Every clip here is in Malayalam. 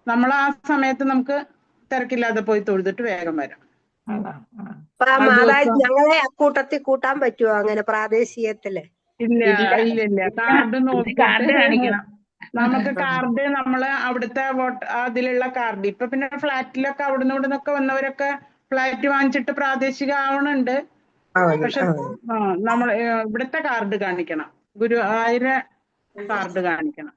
നമ്മൾ ആ സമയത്ത് നമുക്ക് തിരക്കില്ലാതെ പോയി തൊഴുതിട്ട് വേഗം വരാം. മാതാജി ഞങ്ങളെ അക്കൂട്ടത്തിൽ കൂട്ടാൻ പറ്റുമോ അങ്ങനെ പ്രാദേശികത്തില്? ഇല്ല ഇല്ല ഇല്ല, കാർഡ് നോക്കിയിട്ട് കാണിക്കണം. നമുക്ക് കാർഡ് നമ്മള് അവിടുത്തെ അതിലുള്ള കാർഡ് ഇപ്പൊ പിന്നെ ഫ്ലാറ്റിലൊക്കെ അവിടുന്ന് ഇവിടുന്നൊക്കെ വന്നവരൊക്കെ ഫ്ലാറ്റ് വാങ്ങിച്ചിട്ട് പ്രാദേശിക ആവണുണ്ട്. പക്ഷെ നമ്മൾ ഇവിടുത്തെ കാർഡ് കാണിക്കണം, ഗുരുവായൂര് കാർഡ് കാണിക്കണം.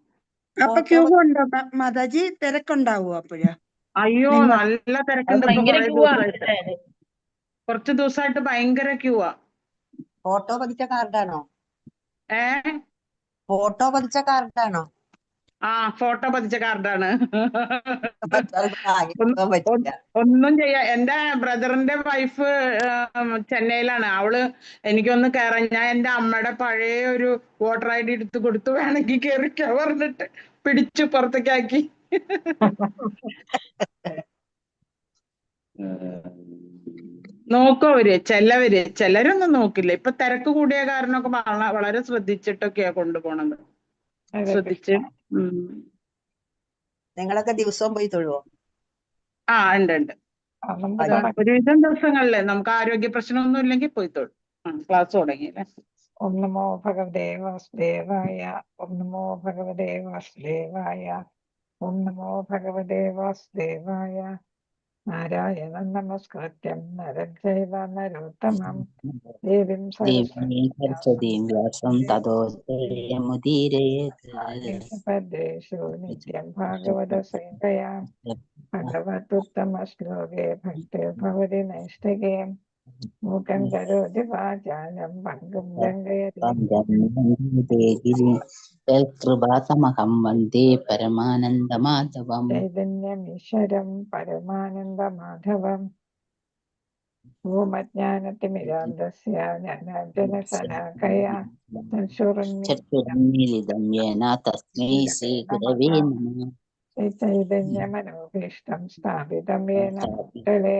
അപ്പൊ ക്യൂ ഉണ്ടോ മാതാജി? തിരക്കുണ്ടാവോ അപ്പോഴാ? അയ്യോ നല്ല തിരക്കുണ്ട്. കുറച്ച് ദിവസമായിട്ട് ഭയങ്കര ക്യൂവാ. ഫോട്ടോ പതിച്ച കാർഡാണോ? ഫോട്ടോ പതിച്ച കാർഡാണോ? ഫോട്ടോ പതിച്ച കാർഡാണ്. ഒന്നും ചെയ്യാ. എന്റെ ബ്രദറിന്റെ വൈഫ് ചെന്നൈയിലാണ്. അവള് എനിക്കൊന്ന് കയറാൻ, ഞാൻ എന്റെ അമ്മയുടെ പഴയ ഒരു വോട്ടർ ID എടുത്ത് കൊടുത്തു, വേണമെങ്കിൽ കയറിക്കാ പറഞ്ഞിട്ട് പിടിച്ചു പുറത്തേക്കാക്കി. നോക്കും അവര്, ചിലരൊന്നും നോക്കില്ല. ഇപ്പൊ തിരക്ക് കൂടിയ കാരണമൊക്കെ വളരെ ശ്രദ്ധിച്ചിട്ടൊക്കെയാ കൊണ്ടുപോണത്. ശ്രദ്ധിച്ച്. നിങ്ങളൊക്കെ ദിവസവും പോയി തൊഴുവോ? ഉണ്ട്. ഒരുവിധം ദിവസങ്ങളില് നമുക്ക് ആരോഗ്യ പ്രശ്നമൊന്നും ഇല്ലെങ്കിൽ പോയി തൊഴും. ക്ലാസ് തുടങ്ങിയില്ലേ. ഓം നമോ ഭഗവതേ വാസുദേവായ. ഓം നമോ ഭഗവതേ വാസുദേവായ. ഓം നമോ ഭഗവതേ വാസുദേവായ. നാരായണം നമസ്കൃത്യം നരം ചൈവ നരോത്തമം ദേവീം സരസ്വതീം വ്യാസം തതോ ജയമുദീരയേത്. നിത്യം ഭാഗവത സേവയാ ഭഗവതുത്തമ ശ്ലോകേ ഭക്തിർഭവതി നൈഷ്ഠികേ. മൂകം കരോതി വാചാലം പങ്കും ലംഘയതേകൃപാതമഹം വന്ദേ പരമാനന്ദമാധവം. ചൈതന്യമീശ്വരം പരമാനന്ദമാധവം. ഓമജ്ഞാനതിമിരാന്ധസ്യ ജ്ഞാനാഞ്ജനശലാകയാ ചക്ഷുരുന്മീലിതം യേന തസ്മൈ ശ്രീഗുരവേ നമഃ. ചൈതന്യമനോഭീഷ്ടം സ്ഥാപിതം യേന ഭൂതലേ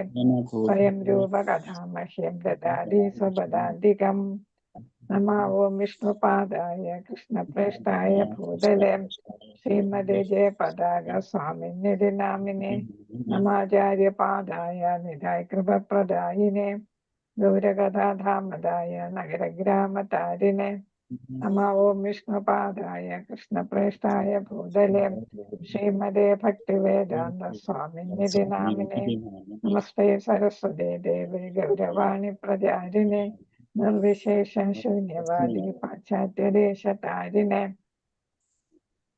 സ്വയം രൂപകഥാമഹ്യം ദദാതി സ്വപദാന്തികം. നമോ ഓം വിഷ്ണുപാദായ കൃഷ്ണപ്രേഷ്ഠായ ഭൂതലേ ശ്രീമതേ ജയപതാക സ്വാമിന്യതി നാമിനെ. നമാചാര്യപാദായ നിധായ കൃപപ്രദായിനെ ഗൗരകഥാധാമദായ നഗരഗ്രാമതാരിണെ. നമോ ഓം വിഷ്ണുപാദായ കൃഷ്ണപ്രേഷ്ഠായ ഭൂതലേ ശ്രീമതേ ഭക്തിവേദാന്ത സ്വാമിന്യതി നാമിനെ. നമസ്തേ സരസ്വതേ ദേവി ഗൗരവാണി പ്രചാരിണെ നിർവിശേഷ ശൂന്യവാദി പാശ്ചാത്യദേശതാരിണെ.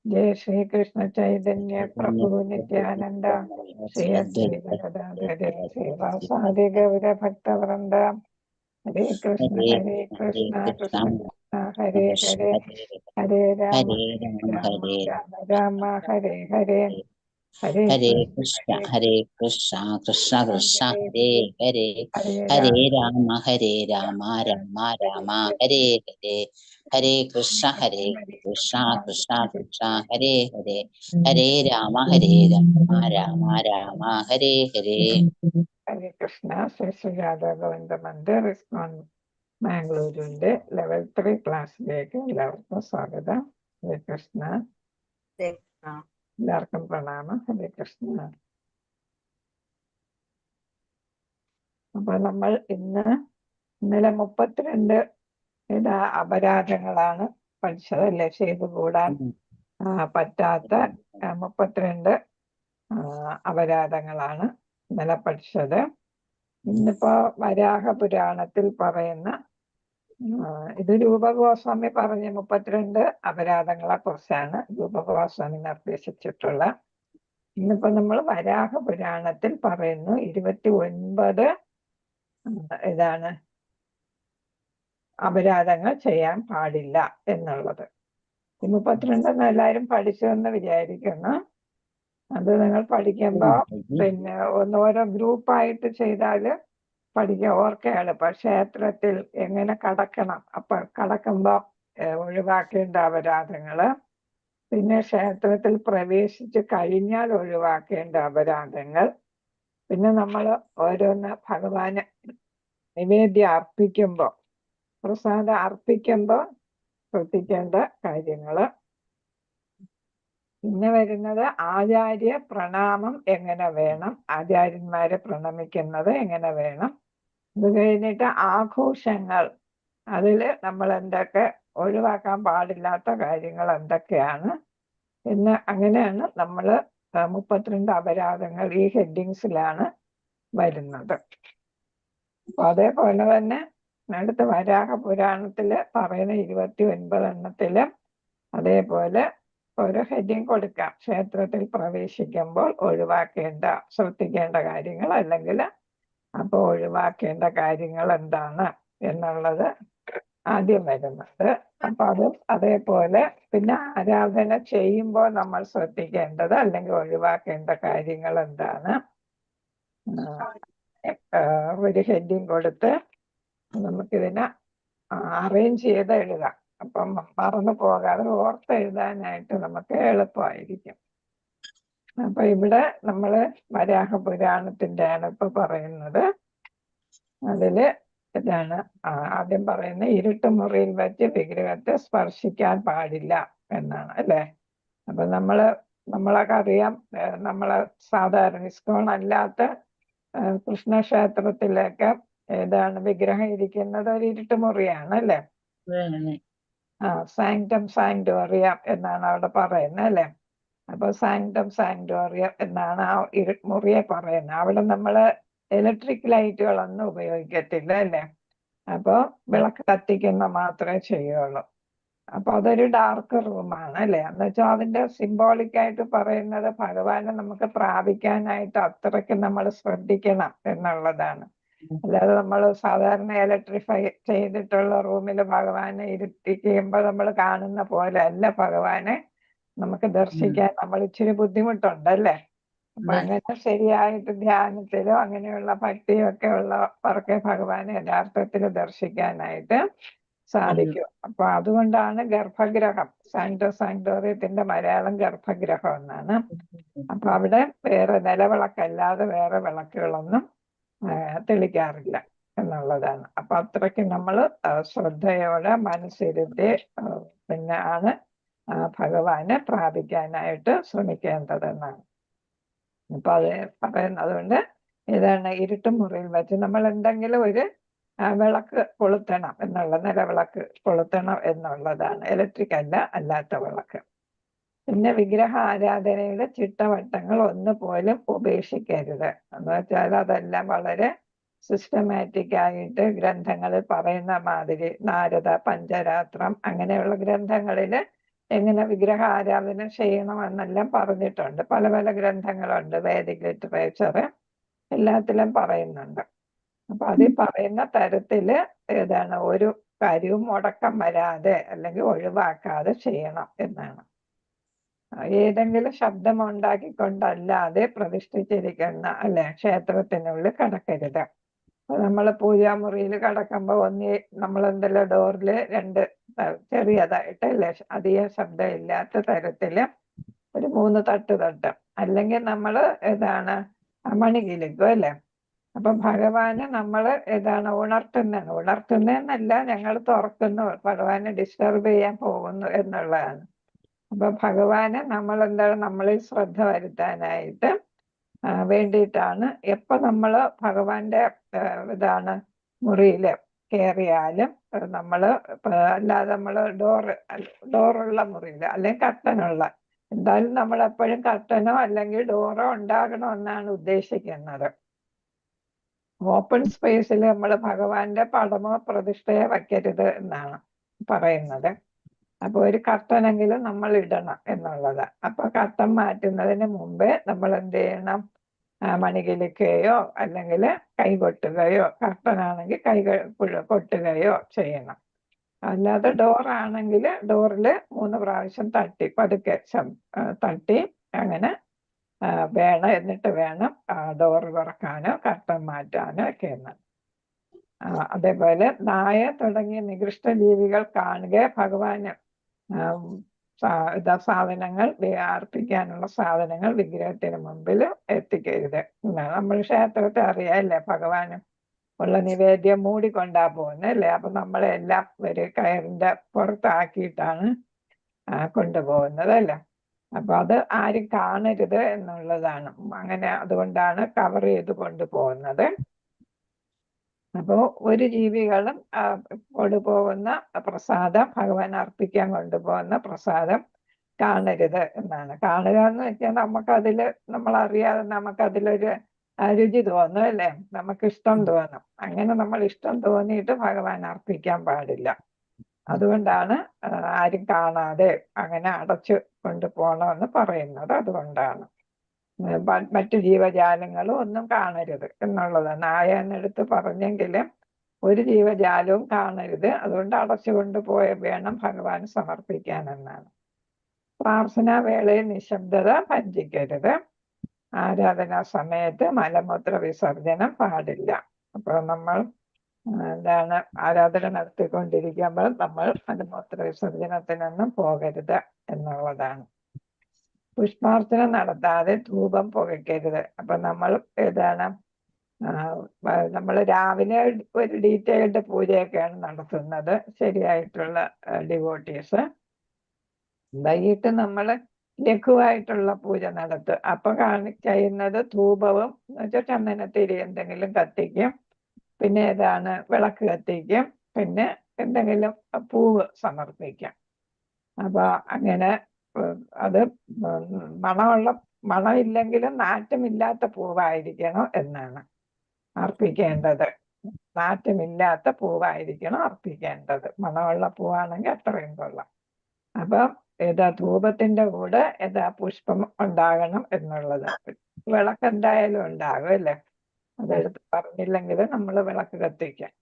ജയ ശ്രീകൃഷ്ണ ചൈതന്യ പ്രഭു നിത്യാനന്ദ ശ്രീ അദ്വൈത ഗദാധര ശ്രീവാസാദി ഗൗരഭക്തവൃന്ദ. ഹരേ കൃഷ്ണ കൃഷ്ണ കൃഷ്ണ ഹരേ ഹരേ, ഹരേ രാമ രാമ രാമ ഹരേ ഹരേ. ഹരേ കൃഷ്ണ കൃഷ്ണ കൃഷ്ണ ഹരേ ഹരേ, ഹരേ രാമ രാമ രാമ ഹരേ ഹരേ. ഹരേ കൃഷ്ണ കൃഷ്ണ കൃഷ്ണ ഹരേ ഹരേ, ഹരേ രാമ രാമ രാമ ഹരേ ഹരേ. ഹരേ കൃഷ്ണ. ശ്രീ സുജാത ഗോവിന്ദ മന്ദിർ ഇസ്കോൺ മാംഗ്ലൂരിന്റെ ലെവൽ 3 ക്ലാസ്സിലേക്ക് എല്ലാവർക്കും സ്വാഗതം. ഹരേ കൃഷ്ണ. എല്ലാവർക്കും പ്രണാമം. ഹരേ കൃഷ്ണ. അപ്പൊ നമ്മൾ ഇന്നലെ 32 അപരാധങ്ങളാണ് പഠിച്ചത് അല്ലെ? ചെയ്തുകൂടാൻ പറ്റാത്ത 32 അപരാധങ്ങളാണ് ഇന്നലെ പഠിച്ചത്. ഇന്നിപ്പോ വരാഹ പുരാണത്തിൽ പറയുന്ന ഇത് രൂപഗോസ്വാമി പറഞ്ഞ 32 അപരാധങ്ങളെ കുറിച്ചാണ് രൂപഗോസ്വാമി നിർദ്ദേശിച്ചിട്ടുള്ള. ഇന്നിപ്പോ നമ്മൾ വരാഹ പുരാണത്തിൽ പറയുന്നു 29 അപരാധങ്ങൾ ചെയ്യാൻ പാടില്ല എന്നുള്ളത്. 32 എല്ലാവരും പഠിച്ചു എന്ന് വിചാരിക്കുന്നു. അത് നിങ്ങൾ പഠിക്കുമ്പോ പിന്നെ ഓരോ ഗ്രൂപ്പായിട്ട് ചെയ്താല് പഠിക്കാൻ ഓർക്കയാണ്. ക്ഷേത്രത്തിൽ എങ്ങനെ കടക്കണം, അപ്പൊ കടക്കുമ്പോ ഒഴിവാക്കേണ്ട അപരാധങ്ങള്, പിന്നെ ക്ഷേത്രത്തിൽ പ്രവേശിച്ച് കഴിഞ്ഞാൽ ഒഴിവാക്കേണ്ട അപരാധങ്ങൾ, പിന്നെ നമ്മൾ ഓരോന്ന് ഭഗവാന് നിവേദ്യം അർപ്പിക്കുമ്പോ, പ്രസാദം അർപ്പിക്കുമ്പോ ശ്രദ്ധിക്കേണ്ട കാര്യങ്ങള്, പിന്നെ വരുന്നത് ആചാര്യ പ്രണാമം എങ്ങനെ വേണം, ആചാര്യന്മാരെ പ്രണമിക്കുന്നത് എങ്ങനെ വേണം. ഇത് കഴിഞ്ഞിട്ട് ആഘോഷങ്ങൾ, അതില് നമ്മൾ എന്തൊക്കെ ഒഴിവാക്കാൻ പാടില്ലാത്ത കാര്യങ്ങൾ എന്തൊക്കെയാണ് എന്ന്, അങ്ങനെയാണ് നമ്മൾ 32 അപരാധങ്ങൾ ഈ ഹെഡിങ്സിലാണ് വരുന്നത്. അപ്പൊ അതേപോലെ തന്നെ അടുത്ത വരാഹ പുരാണത്തില് പറയുന്ന 29 എണ്ണത്തില് അതേപോലെ ഒരു ഹെഡിങ് കൊടുക്കാം. ക്ഷേത്രത്തിൽ പ്രവേശിക്കുമ്പോൾ ഒഴിവാക്കേണ്ട ശ്രദ്ധിക്കേണ്ട കാര്യങ്ങൾ, അല്ലെങ്കിൽ അപ്പൊ ഒഴിവാക്കേണ്ട കാര്യങ്ങൾ എന്താണ് എന്നുള്ളത് ആദ്യം വരുന്നത്. അപ്പൊ അത് അതേപോലെ പിന്നെ ആരാധന ചെയ്യുമ്പോൾ നമ്മൾ ശ്രദ്ധിക്കേണ്ടത് അല്ലെങ്കിൽ ഒഴിവാക്കേണ്ട കാര്യങ്ങൾ എന്താണ്, ഒരു ഹെഡിങ് കൊടുത്ത് നമുക്കിതിനെ അറേഞ്ച് ചെയ്ത് എഴുതാം. അപ്പം മറന്നു പോകാതെ ഓർത്ത് എഴുതാനായിട്ട് നമുക്ക് എളുപ്പമായിരിക്കും. അപ്പൊ ഇവിടെ നമ്മള് വരാഹ പുരാണത്തിന്റെയാണ് ഇപ്പൊ പറയുന്നത്. അതില് ഇതാണ് ആദ്യം പറയുന്ന ഇരുട്ടുമുറിയിൽ വെച്ച് വിഗ്രഹത്തെ സ്പർശിക്കാൻ പാടില്ല എന്നാണ് അല്ലെ. അപ്പൊ നമ്മളൊക്കെ അറിയാം, നമ്മളെ സാധാരണ ഇസ്കോൺ അല്ലാത്ത കൃഷ്ണക്ഷേത്രത്തിലൊക്കെ ഏതാണ് വിഗ്രഹം ഇരിക്കുന്നത് ഒരു ഇരുട്ടുമുറിയാണ് അല്ലെ. സാങ്ക്ടം സാങ്ക്ടോറിയം എന്നാണ് അവിടെ പറയുന്നത് അല്ലെ. അപ്പൊ സാങ്ക്ടം സാങ്ക്ടോറിയം എന്നാണ് ആ മുറിയെ പറയുന്നത്. അവിടെ നമ്മള് ഇലക്ട്രിക് ലൈറ്റുകളൊന്നും ഉപയോഗിക്കത്തില്ല അല്ലെ. അപ്പൊ വിളക്ക് കത്തിക്കുന്ന മാത്രമേ ചെയ്യുള്ളൂ. അപ്പൊ അതൊരു ഡാർക്ക് റൂമാണ് അല്ലെ. എന്ന് വെച്ചാൽ അതിന്റെ സിംബോളിക് ആയിട്ട് പറയുന്നത് ഭഗവാനെ നമുക്ക് പ്രാപിക്കാനായിട്ട് അത്രയ്ക്ക് നമ്മൾ ശ്രദ്ധിക്കണം എന്നുള്ളതാണ്. അല്ലാതെ നമ്മൾ സാധാരണ ഇലക്ട്രിഫൈ ചെയ്തിട്ടുള്ള റൂമിൽ ഭഗവാനെ ഇരുത്തിക്കുമ്പോൾ നമ്മൾ കാണുന്ന പോലെ അല്ല ഭഗവാനെ നമുക്ക് ദർശിക്കാൻ നമ്മൾ ഇച്ചിരി ബുദ്ധിമുട്ടുണ്ടല്ലേ. അപ്പൊ അങ്ങനെ ശരിയായിട്ട് ധ്യാനത്തിലോ അങ്ങനെയുള്ള ഭക്തിയോ ഒക്കെ ഉള്ളവർക്ക് ഭഗവാനെ യഥാർത്ഥത്തിൽ ദർശിക്കാനായിട്ട് സാധിക്കും. അപ്പൊ അതുകൊണ്ടാണ് ഗർഭഗ്രഹം, സാങ്ക്ടോറിയത്തിന്റെ മലയാളം ഗർഭഗ്രഹം എന്നാണ്. അപ്പൊ അവിടെ വേറെ നിലവിളക്കല്ലാതെ വേറെ വിളക്കുകളൊന്നും തെളിക്കാറില്ല എന്നുള്ളതാണ്. അപ്പൊ അത്രയ്ക്ക് നമ്മൾ ശ്രദ്ധയോടെ മനസ്സിരുത്തി പിന്നെ ആണ് ഭഗവാനെ പ്രാപിക്കാനായിട്ട് ശ്രമിക്കേണ്ടതെന്നാണ്. അപ്പൊ അത് പറയുന്നത് കൊണ്ട് ഏതാണ് ഇരുട്ടുമുറിയിൽ വെച്ച് നമ്മൾ എന്തെങ്കിലും ഒരു വിളക്ക് കൊളുത്തണം എന്നുള്ള, നിലവിളക്ക് കൊളുത്തണം എന്നുള്ളതാണ്. ഇലക്ട്രിക് അല്ലാത്ത വിളക്ക്. പിന്നെ വിഗ്രഹ ആരാധനയുടെ ചിട്ടവട്ടങ്ങൾ ഒന്നുപോലും ഉപേക്ഷിക്കരുത്. എന്ന് വെച്ചാൽ അതെല്ലാം വളരെ സിസ്റ്റമാറ്റിക് ആയിട്ട് ഗ്രന്ഥങ്ങളിൽ പറയുന്ന മാതിരി നാരദ പഞ്ചരാത്രം അങ്ങനെയുള്ള ഗ്രന്ഥങ്ങളിൽ എങ്ങനെ വിഗ്രഹ ആരാധന ചെയ്യണമെന്നെല്ലാം പറഞ്ഞിട്ടുണ്ട്. പല പല ഗ്രന്ഥങ്ങളുണ്ട്, വേദിക് ലിറ്ററേച്ചർ എല്ലാത്തിലും പറയുന്നുണ്ട്. അപ്പൊ അതിൽ പറയുന്ന തരത്തില് ഏതാണ് ഒരു കാര്യവും മുടക്കം വരാതെ അല്ലെങ്കിൽ ഒഴിവാക്കാതെ ചെയ്യണം എന്നാണ്. ഏതെങ്കിലും ശബ്ദം ഉണ്ടാക്കിക്കൊണ്ടല്ലാതെ പ്രതിഷ്ഠിച്ചിരിക്കുന്ന അല്ലെ ക്ഷേത്രത്തിനുള്ളിൽ കടക്കരുത്. നമ്മൾ പൂജാമുറിയിൽ കടക്കുമ്പോൾ നമ്മൾ എന്തെല്ലാം ഡോറില് രണ്ട് ചെറിയതായിട്ട് അല്ലെ അധികം ശബ്ദം ഇല്ലാത്ത തരത്തില് ഒരു 3 തട്ട് തട്ടും. അല്ലെങ്കിൽ നമ്മൾ ഏതാണ് മണികിലിക്കും അല്ലെ. അപ്പൊ ഭഗവാനെ നമ്മൾ ഏതാണ് ഉണർത്തുന്നതെന്നല്ല, ഞങ്ങൾ തുറക്കുന്നു, ഭഗവാനെ ഡിസ്റ്റർബ് ചെയ്യാൻ പോകുന്നു എന്നുള്ളതാണ്. അപ്പൊ ഭഗവാനെ നമ്മൾ എന്താണ് നമ്മളിൽ ശ്രദ്ധ വരുത്താനായിട്ട് വേണ്ടിയിട്ടാണ് എപ്പൊ നമ്മൾ ഭഗവാന്റെ ഇതാണ് മുറിയില് കയറിയാലും നമ്മള് അല്ലാതെ നമ്മൾ ഡോറുള്ള മുറിയില് അല്ലെങ്കിൽ കർട്ടനുള്ള, എന്തായാലും നമ്മൾ എപ്പോഴും കർട്ടനോ അല്ലെങ്കിൽ ഡോറോ ഉണ്ടാകണമെന്നാണ് ഉദ്ദേശിക്കുന്നത്. ഓപ്പൺ സ്പേസിൽ നമ്മൾ ഭഗവാന്റെ പടമോ പ്രതിഷ്ഠയോ വയ്ക്കരുത് എന്നാണ് പറയുന്നത്. അപ്പൊ ഒരു കർട്ടനെങ്കിലും നമ്മൾ ഇടണം എന്നുള്ളത്. അപ്പൊ കർട്ടൻ മാറ്റുന്നതിന് മുമ്പേ നമ്മൾ എന്ത് ചെയ്യണം, മണികിലിക്കുകയോ അല്ലെങ്കിൽ കൈ കൊട്ടുകയോ, കർട്ടനാണെങ്കിൽ കൈ കൊട്ടുകയോ ചെയ്യണം. അല്ലാതെ ഡോറാണെങ്കിൽ ഡോറിൽ 3 പ്രാവശ്യം തട്ടി പതുക്കെ തട്ടി അങ്ങനെ വേണം. എന്നിട്ട് വേണം ഡോറ് തുറക്കാനോ കർട്ടൻ മാറ്റാനോ ഒക്കെ എന്ന്. അതേപോലെ നായ തുടങ്ങിയ നികൃഷ്ട ജീവികൾ കാണുക ഭഗവാന് സാധനങ്ങൾ അർപ്പിക്കാനുള്ള സാധനങ്ങൾ വിഗ്രഹത്തിന് മുമ്പിൽ എത്തിക്കരുത്. നമ്മൾ ക്ഷേത്രത്തെ അറിയാല്ലേ, ഭഗവാന് ഉള്ള നിവേദ്യം മൂടിക്കൊണ്ടാ പോകുന്നത് അല്ലേ. അപ്പൊ നമ്മളെല്ലാം ഒരു കയറിന്റെ പുറത്താക്കിയിട്ടാണ് കൊണ്ടുപോകുന്നത് അല്ലേ. അപ്പൊ അത് ആരും കാണരുത് എന്നുള്ളതാണ്. അങ്ങനെ അതുകൊണ്ടാണ് കവർ ചെയ്ത് കൊണ്ടുപോകുന്നത്. അപ്പോ ഒരു ജീവികളും കൊണ്ടുപോകുന്ന പ്രസാദം, ഭഗവാൻ അർപ്പിക്കാൻ കൊണ്ടുപോകുന്ന പ്രസാദം കാണരുത് എന്നാണ്. കാണുക എന്ന് വെച്ചാൽ നമ്മളറിയാതെ നമുക്കതിലൊരു രുചി തോന്നും അല്ലേ, നമുക്ക് ഇഷ്ടം തോന്നും. അങ്ങനെ നമ്മൾ ഇഷ്ടം തോന്നിയിട്ട് ഭഗവാൻ അർപ്പിക്കാൻ പാടില്ല. അതുകൊണ്ടാണ് ആരും കാണാതെ അങ്ങനെ അടച്ചു കൊണ്ടുപോകണമെന്ന് പറയുന്നത്. അതുകൊണ്ടാണ് മറ്റു ജീവജാലങ്ങളും ഒന്നും കാണരുത് എന്നുള്ളത്. നായ എന്നെടുത്ത് പറഞ്ഞെങ്കിലും ഒരു ജീവജാലവും കാണരുത്, അതുകൊണ്ട് അടച്ചുകൊണ്ട് വേണം ഭഗവാൻ സമർപ്പിക്കാൻ എന്നാണ്. പ്രാർത്ഥനാ വേളയിൽ നിശബ്ദത ഭഞ്ജിക്കരുത്. ആരാധനാ സമയത്ത് മലമൂത്ര വിസർജനം പാടില്ല. അപ്പോൾ നമ്മൾ ആരാധന നടത്തിക്കൊണ്ടിരിക്കുമ്പോൾ നമ്മൾ മലമൂത്ര വിസർജനത്തിനൊന്നും പോകരുത് എന്നുള്ളതാണ്. പുഷ്പാർച്ചന നടത്താതെ ധൂപം പുകയ്ക്കരുത്. അപ്പൊ നമ്മൾ നമ്മൾ രാവിലെ ഒരു ഡീറ്റെയിൽഡ് പൂജയൊക്കെയാണ് നടത്തുന്നത് ശരിയായിട്ടുള്ള ഡിവോട്ടീസ്. വൈകിട്ട് നമ്മൾ ലഘുവായിട്ടുള്ള പൂജ നടത്തും. അപ്പൊ ചെയ്യുന്നത് ധൂപവും എന്നുവെച്ചാൽ ചന്ദനത്തിരി എന്തെങ്കിലും കത്തിക്കും, പിന്നെ വിളക്ക് കത്തിക്കും, പിന്നെ എന്തെങ്കിലും പൂവ് സമർപ്പിക്കാം. അപ്പൊ അങ്ങനെ അത് മണമില്ലെങ്കിലും നാറ്റമില്ലാത്ത പൂവായിരിക്കണം എന്നാണ് അർപ്പിക്കേണ്ടത്. നാറ്റമില്ലാത്ത പൂവായിരിക്കണം അർപ്പിക്കേണ്ടത്. മണമുള്ള പൂവാണെങ്കിൽ അത്രയും കൊള്ളാം. അപ്പം ധൂപത്തിന്റെ കൂടെ പുഷ്പം ഉണ്ടാകണം എന്നുള്ളത്. വിളക്ക് എന്തായാലും ഉണ്ടാകും അല്ലേ, അതെടുത്ത് പറഞ്ഞില്ലെങ്കിലും നമ്മൾ വിളക്ക് കത്തിക്കാം.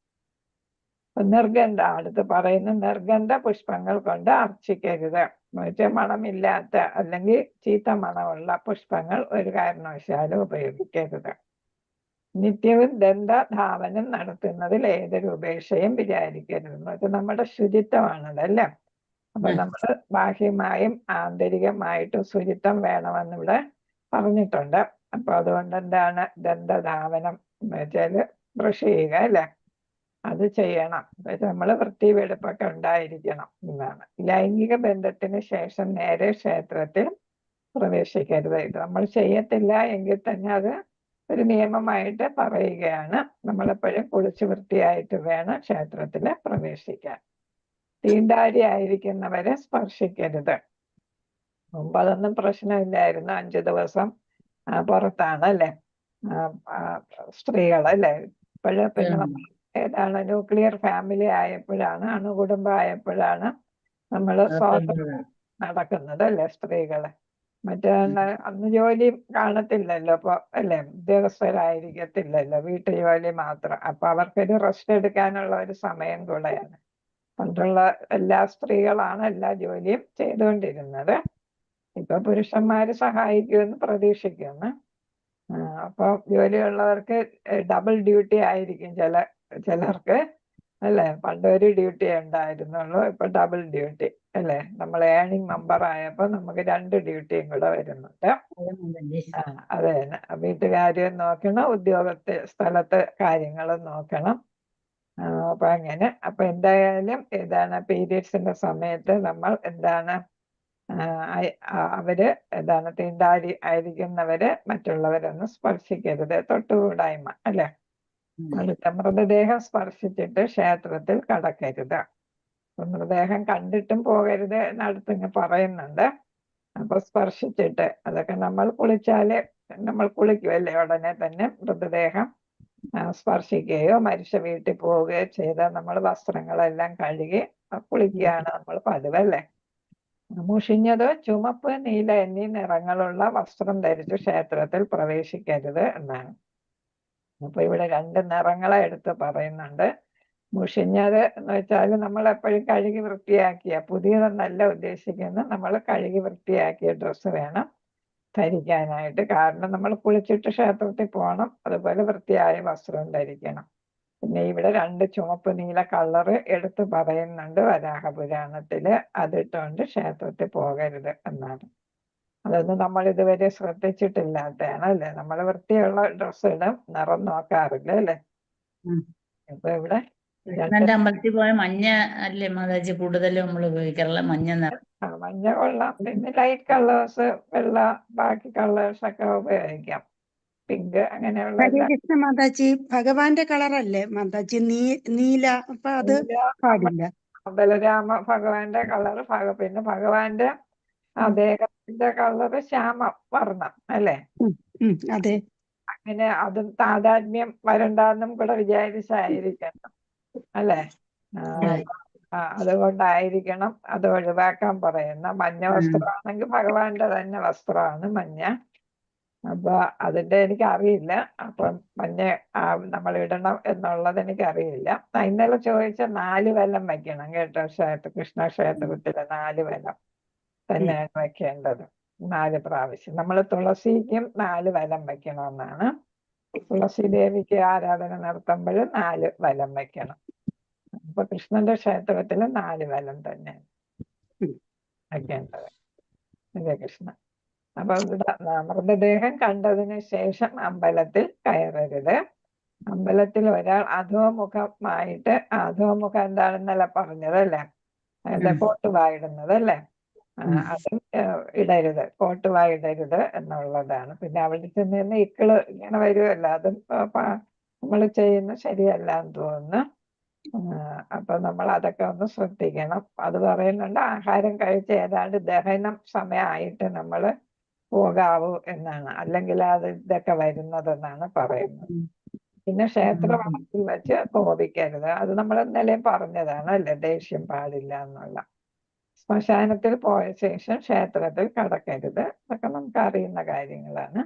നിർഗന്ധ അടുത്ത് പറയുന്ന നിർഗന്ധ പുഷ്പങ്ങൾ കൊണ്ട് അർച്ചിക്കരുത്. എന്നുവെച്ചാൽ മണമില്ലാത്ത അല്ലെങ്കിൽ ചീത്ത മണമുള്ള പുഷ്പങ്ങൾ ഒരു കാരണവശാലും ഉപയോഗിക്കരുത്. നിത്യവും ദന്തധാവനം നടത്തുന്നതിൽ ഏതൊരു ഉപേക്ഷയും വിചാരിക്കരുത്. എന്ന് വെച്ചാൽ നമ്മുടെ ശുചിത്വമാണതല്ലേ. അപ്പൊ നമ്മൾ ബാഹ്യമായും ആന്തരികമായിട്ടും ശുചിത്വം വേണമെന്നിവിടെ പറഞ്ഞിട്ടുണ്ട്. അപ്പൊ അതുകൊണ്ട് ദന്തധാവനം എന്ന് വെച്ചാല് ബ്രഷ് ചെയ്യുക അല്ലേ, അത് ചെയ്യണം. നമ്മൾ വൃത്തി വെടുപ്പൊക്കെ ഉണ്ടായിരിക്കണം എന്നാണ്. ലൈംഗിക ബന്ധത്തിന് ശേഷം നേരെ ക്ഷേത്രത്തിൽ പ്രവേശിക്കരുത്. ഇത് നമ്മൾ ചെയ്യത്തില്ല എങ്കിൽ തന്നെ അത് ഒരു നിയമമായിട്ട് പറയുകയാണ്. നമ്മളെപ്പോഴും കുളിച്ച് വൃത്തിയായിട്ട് വേണം ക്ഷേത്രത്തിൽ പ്രവേശിക്കാൻ. തീണ്ടാരി ആയിരിക്കുന്നവരെ സ്പർശിക്കരുത്. മുമ്പ് അതൊന്നും പ്രശ്നമില്ലായിരുന്നു. 5 ദിവസം പുറത്താണ് അല്ലേ സ്ത്രീകളല്ലേ. പിന്നെ നമ്മൾ ന്യൂക്ലിയർ ഫാമിലി ആയപ്പോഴാണ്, അണുകുടുംബം ആയപ്പോഴാണ് നമ്മൾ സ്വാതന്ത്ര്യം നടക്കുന്നത് അല്ലേ സ്ത്രീകള്. മറ്റേ അന്ന് ജോലി കാണത്തില്ലല്ലോ, അപ്പൊ അല്ലേ ഉദ്യോഗസ്ഥരായിരിക്കത്തില്ലല്ലോ, വീട്ടു ജോലി മാത്രം. അപ്പൊ അവർക്കൊരു റെസ്റ്റ് എടുക്കാനുള്ള ഒരു സമയം കൂടെയാണ്. പണ്ടുള്ള എല്ലാ സ്ത്രീകളാണ് എല്ലാ ജോലിയും ചെയ്തുകൊണ്ടിരുന്നത്. ഇപ്പൊ പുരുഷന്മാര് സഹായിക്കുമെന്ന് പ്രതീക്ഷിക്കുന്നു. അപ്പൊ ജോലിയുള്ളവർക്ക് ഡബിൾ ഡ്യൂട്ടി ആയിരിക്കും ചിലർക്ക് അല്ലേ. പണ്ടൊരു ഡ്യൂട്ടി ഉണ്ടായിരുന്നുള്ളൂ, ഇപ്പൊ ഡബിൾ ഡ്യൂട്ടി അല്ലേ. നമ്മൾ ഏണിംഗ് മെമ്പർ ആയപ്പോ നമുക്ക് 2 ഡ്യൂട്ടിയും കൂടെ വരുന്നുണ്ട്. അതെ തന്നെ, വീട്ടുകാര്യം നോക്കണം, സ്ഥലത്ത് കാര്യങ്ങളും നോക്കണം. അപ്പൊ അങ്ങനെ അപ്പൊ എന്തായാലും പീരിയഡ്സിന്റെ സമയത്ത് നമ്മൾ അവര് തീണ്ടാരി ആയിരിക്കുന്നവര് മറ്റുള്ളവരൊന്നും സ്പർശിക്കരുത്. തൊട്ടുകൂടായ്മ അല്ലെ. അടുത്ത മൃതദേഹം സ്പർശിച്ചിട്ട് ക്ഷേത്രത്തിൽ കടക്കരുത്. മൃതദേഹം കണ്ടിട്ടും പോകരുത് എന്നടുത്ത് പറയുന്നുണ്ട്. അപ്പൊ സ്പർശിച്ചിട്ട് അതൊക്കെ നമ്മൾ കുളിക്കുമല്ലേ, ഉടനെ തന്നെ മൃതദേഹം സ്പർശിക്കുകയോ മരിച്ച വീട്ടിൽ പോവുകയോ ചെയ്താൽ നമ്മൾ വസ്ത്രങ്ങളെല്ലാം കഴുകി കുളിക്കുകയാണ് നമ്മൾ പതിവല്ലേ. മുഷിഞ്ഞത് ചുമപ്പ്, നീല എന്നീ നിറങ്ങളുള്ള വസ്ത്രം ധരിച്ച് ക്ഷേത്രത്തിൽ പ്രവേശിക്കരുത് എന്നാണ്. അപ്പൊ ഇവിടെ 2 നിറങ്ങളെ എടുത്ത് പറയുന്നുണ്ട്. മുഷിഞ്ഞത് എന്ന് വെച്ചാൽ നമ്മൾ എപ്പോഴും കഴുകി വൃത്തിയാക്കിയ, പുതിയതെന്നല്ല ഉദ്ദേശിക്കുന്നത്, നമ്മൾ കഴുകി വൃത്തിയാക്കിയ ഡ്രസ്സ് വേണം ധരിക്കാനായിട്ട്. കാരണം നമ്മൾ കുളിച്ചിട്ട് ക്ഷേത്രത്തിൽ പോകണം, അതുപോലെ വൃത്തിയായ വസ്ത്രം ധരിക്കണം. പിന്നെ ഇവിടെ 2 ചുവപ്പ് നീല കളറ് എടുത്ത് പറയുന്നുണ്ട് വരാഹപുരാണത്തില്. അതിട്ടുകൊണ്ട് ക്ഷേത്രത്തിൽ പോകരുത് എന്നാണ്. അതൊന്നും നമ്മൾ ഇതുവരെ ശ്രദ്ധിച്ചിട്ടില്ലാത്തതാണ് അല്ലേ. നമ്മൾ വൃത്തിയുള്ള ഡ്രസ്സ് ഇടും, നിറം നോക്കാറില്ല അല്ലേ. ഇപ്പൊ ഇവിടെ കൃഷ്ണന്റെ അമ്പലത്തിൽ പോയ മഞ്ഞ അല്ലേ മാതാജി കൂടുതലും നമ്മൾ ഉപയോഗിക്കാറുള്ള, മഞ്ഞ നിറം. മഞ്ഞ കൊള്ളാം. പിന്നെ ലൈറ്റ് കളേഴ്സ്, വെള്ള, ബാക്കി കളേഴ്സ് ഒക്കെ ഉപയോഗിക്കാം. പിങ്ക് അങ്ങനെയുള്ള ഹരേ എല്ലാം. കൃഷ്ണ മാതാജി, ഭഗവാന്റെ കളറല്ലേ മാതാജി നീല, അപ്പൊ അത് പാടില്ല. ബലരാമ ഭഗവാന്റെ കളറ്, പിന്നെ ഭഗവാന്റെ ദേഹത്തിന്റെ കളറ് ശ്യാമ വർണ്ണം അല്ലേ? അതെ. അങ്ങനെ അതും താതാത്മ്യം വരണ്ടെന്നും കൂടെ വിചാരിച്ചായിരിക്കണം അല്ലേ? അതുകൊണ്ടായിരിക്കണം അത് ഒഴിവാക്കാൻ പറയുന്ന. മഞ്ഞ വസ്ത്രമാണെങ്കിൽ ഭഗവാന്റെ തന്നെ വസ്ത്രമാണ് മഞ്ഞ. അപ്പൊ അതിന്റെ എനിക്ക് അറിയില്ല. അപ്പം മഞ്ഞ നമ്മൾ ഇടണം എന്നുള്ളത് എനിക്കറിയില്ല. ഇന്നലെ ചോദിച്ച 4 വലം വയ്ക്കണം കേട്ടോ. കൃഷ്ണ ക്ഷേത്രത്തില് 4 വലം തന്നെയാണ് വയ്ക്കേണ്ടത്. 4 പ്രാവശ്യം. നമ്മൾ തുളസിക്കും 4 വലം വയ്ക്കണമെന്നാണ്. തുളസി ദേവിക്ക് ആരാധന നടത്തുമ്പോൾ 4 വലം വയ്ക്കണം. അപ്പൊ കൃഷ്ണന്റെ ക്ഷേത്രത്തില് 4 വലം തന്നെ വയ്ക്കേണ്ടത്. ഹരേ കൃഷ്ണ. അപ്പൊ ഇവിടെ മൃതദേഹം കണ്ടതിന് ശേഷം അമ്പലത്തിൽ കയറരുത്. അമ്പലത്തിൽ ഒരാൾ അധോമുഖമായിട്ട്, അധോമുഖം എന്താണെന്നല്ല പറഞ്ഞത് അല്ലേ? കോട്ടുവായിടുന്നത് അല്ലേ? അതും ഇടരുത്, കോട്ടുവായിടരുത് എന്നുള്ളതാണ്. പിന്നെ അവിടെ ചെന്ന് ഇക്കിള് ഇങ്ങനെ വരുമല്ലോ, അതും നമ്മൾ ചെയ്യുന്ന ശരിയല്ല എന്ന് തോന്നുന്നു. അപ്പൊ നമ്മൾ അതൊക്കെ ഒന്ന് ശ്രദ്ധിക്കണം. അത് പറയുന്നുണ്ട്, ആഹാരം കഴിച്ച് ഏതാണ്ട് ദഹനം സമയമായിട്ട് നമ്മൾ പോകാവൂ എന്നാണ്. അല്ലെങ്കിൽ അത് ഇതൊക്കെ വരുന്നതെന്നാണ് പറയുന്നത്. പിന്നെ ക്ഷേത്രവളപ്പിൽ വെച്ച് കോപിക്കരുത്. അത് നമ്മൾ ഇന്നലെ പറഞ്ഞതാണ് അല്ലേ? ദേഷ്യം പാടില്ല എന്നുള്ള. ശ്മശാനത്തിൽ പോയ ശേഷം ക്ഷേത്രത്തിൽ കടക്കരുത്. ഇതൊക്കെ നമുക്ക് അറിയുന്ന കാര്യങ്ങളാണ്.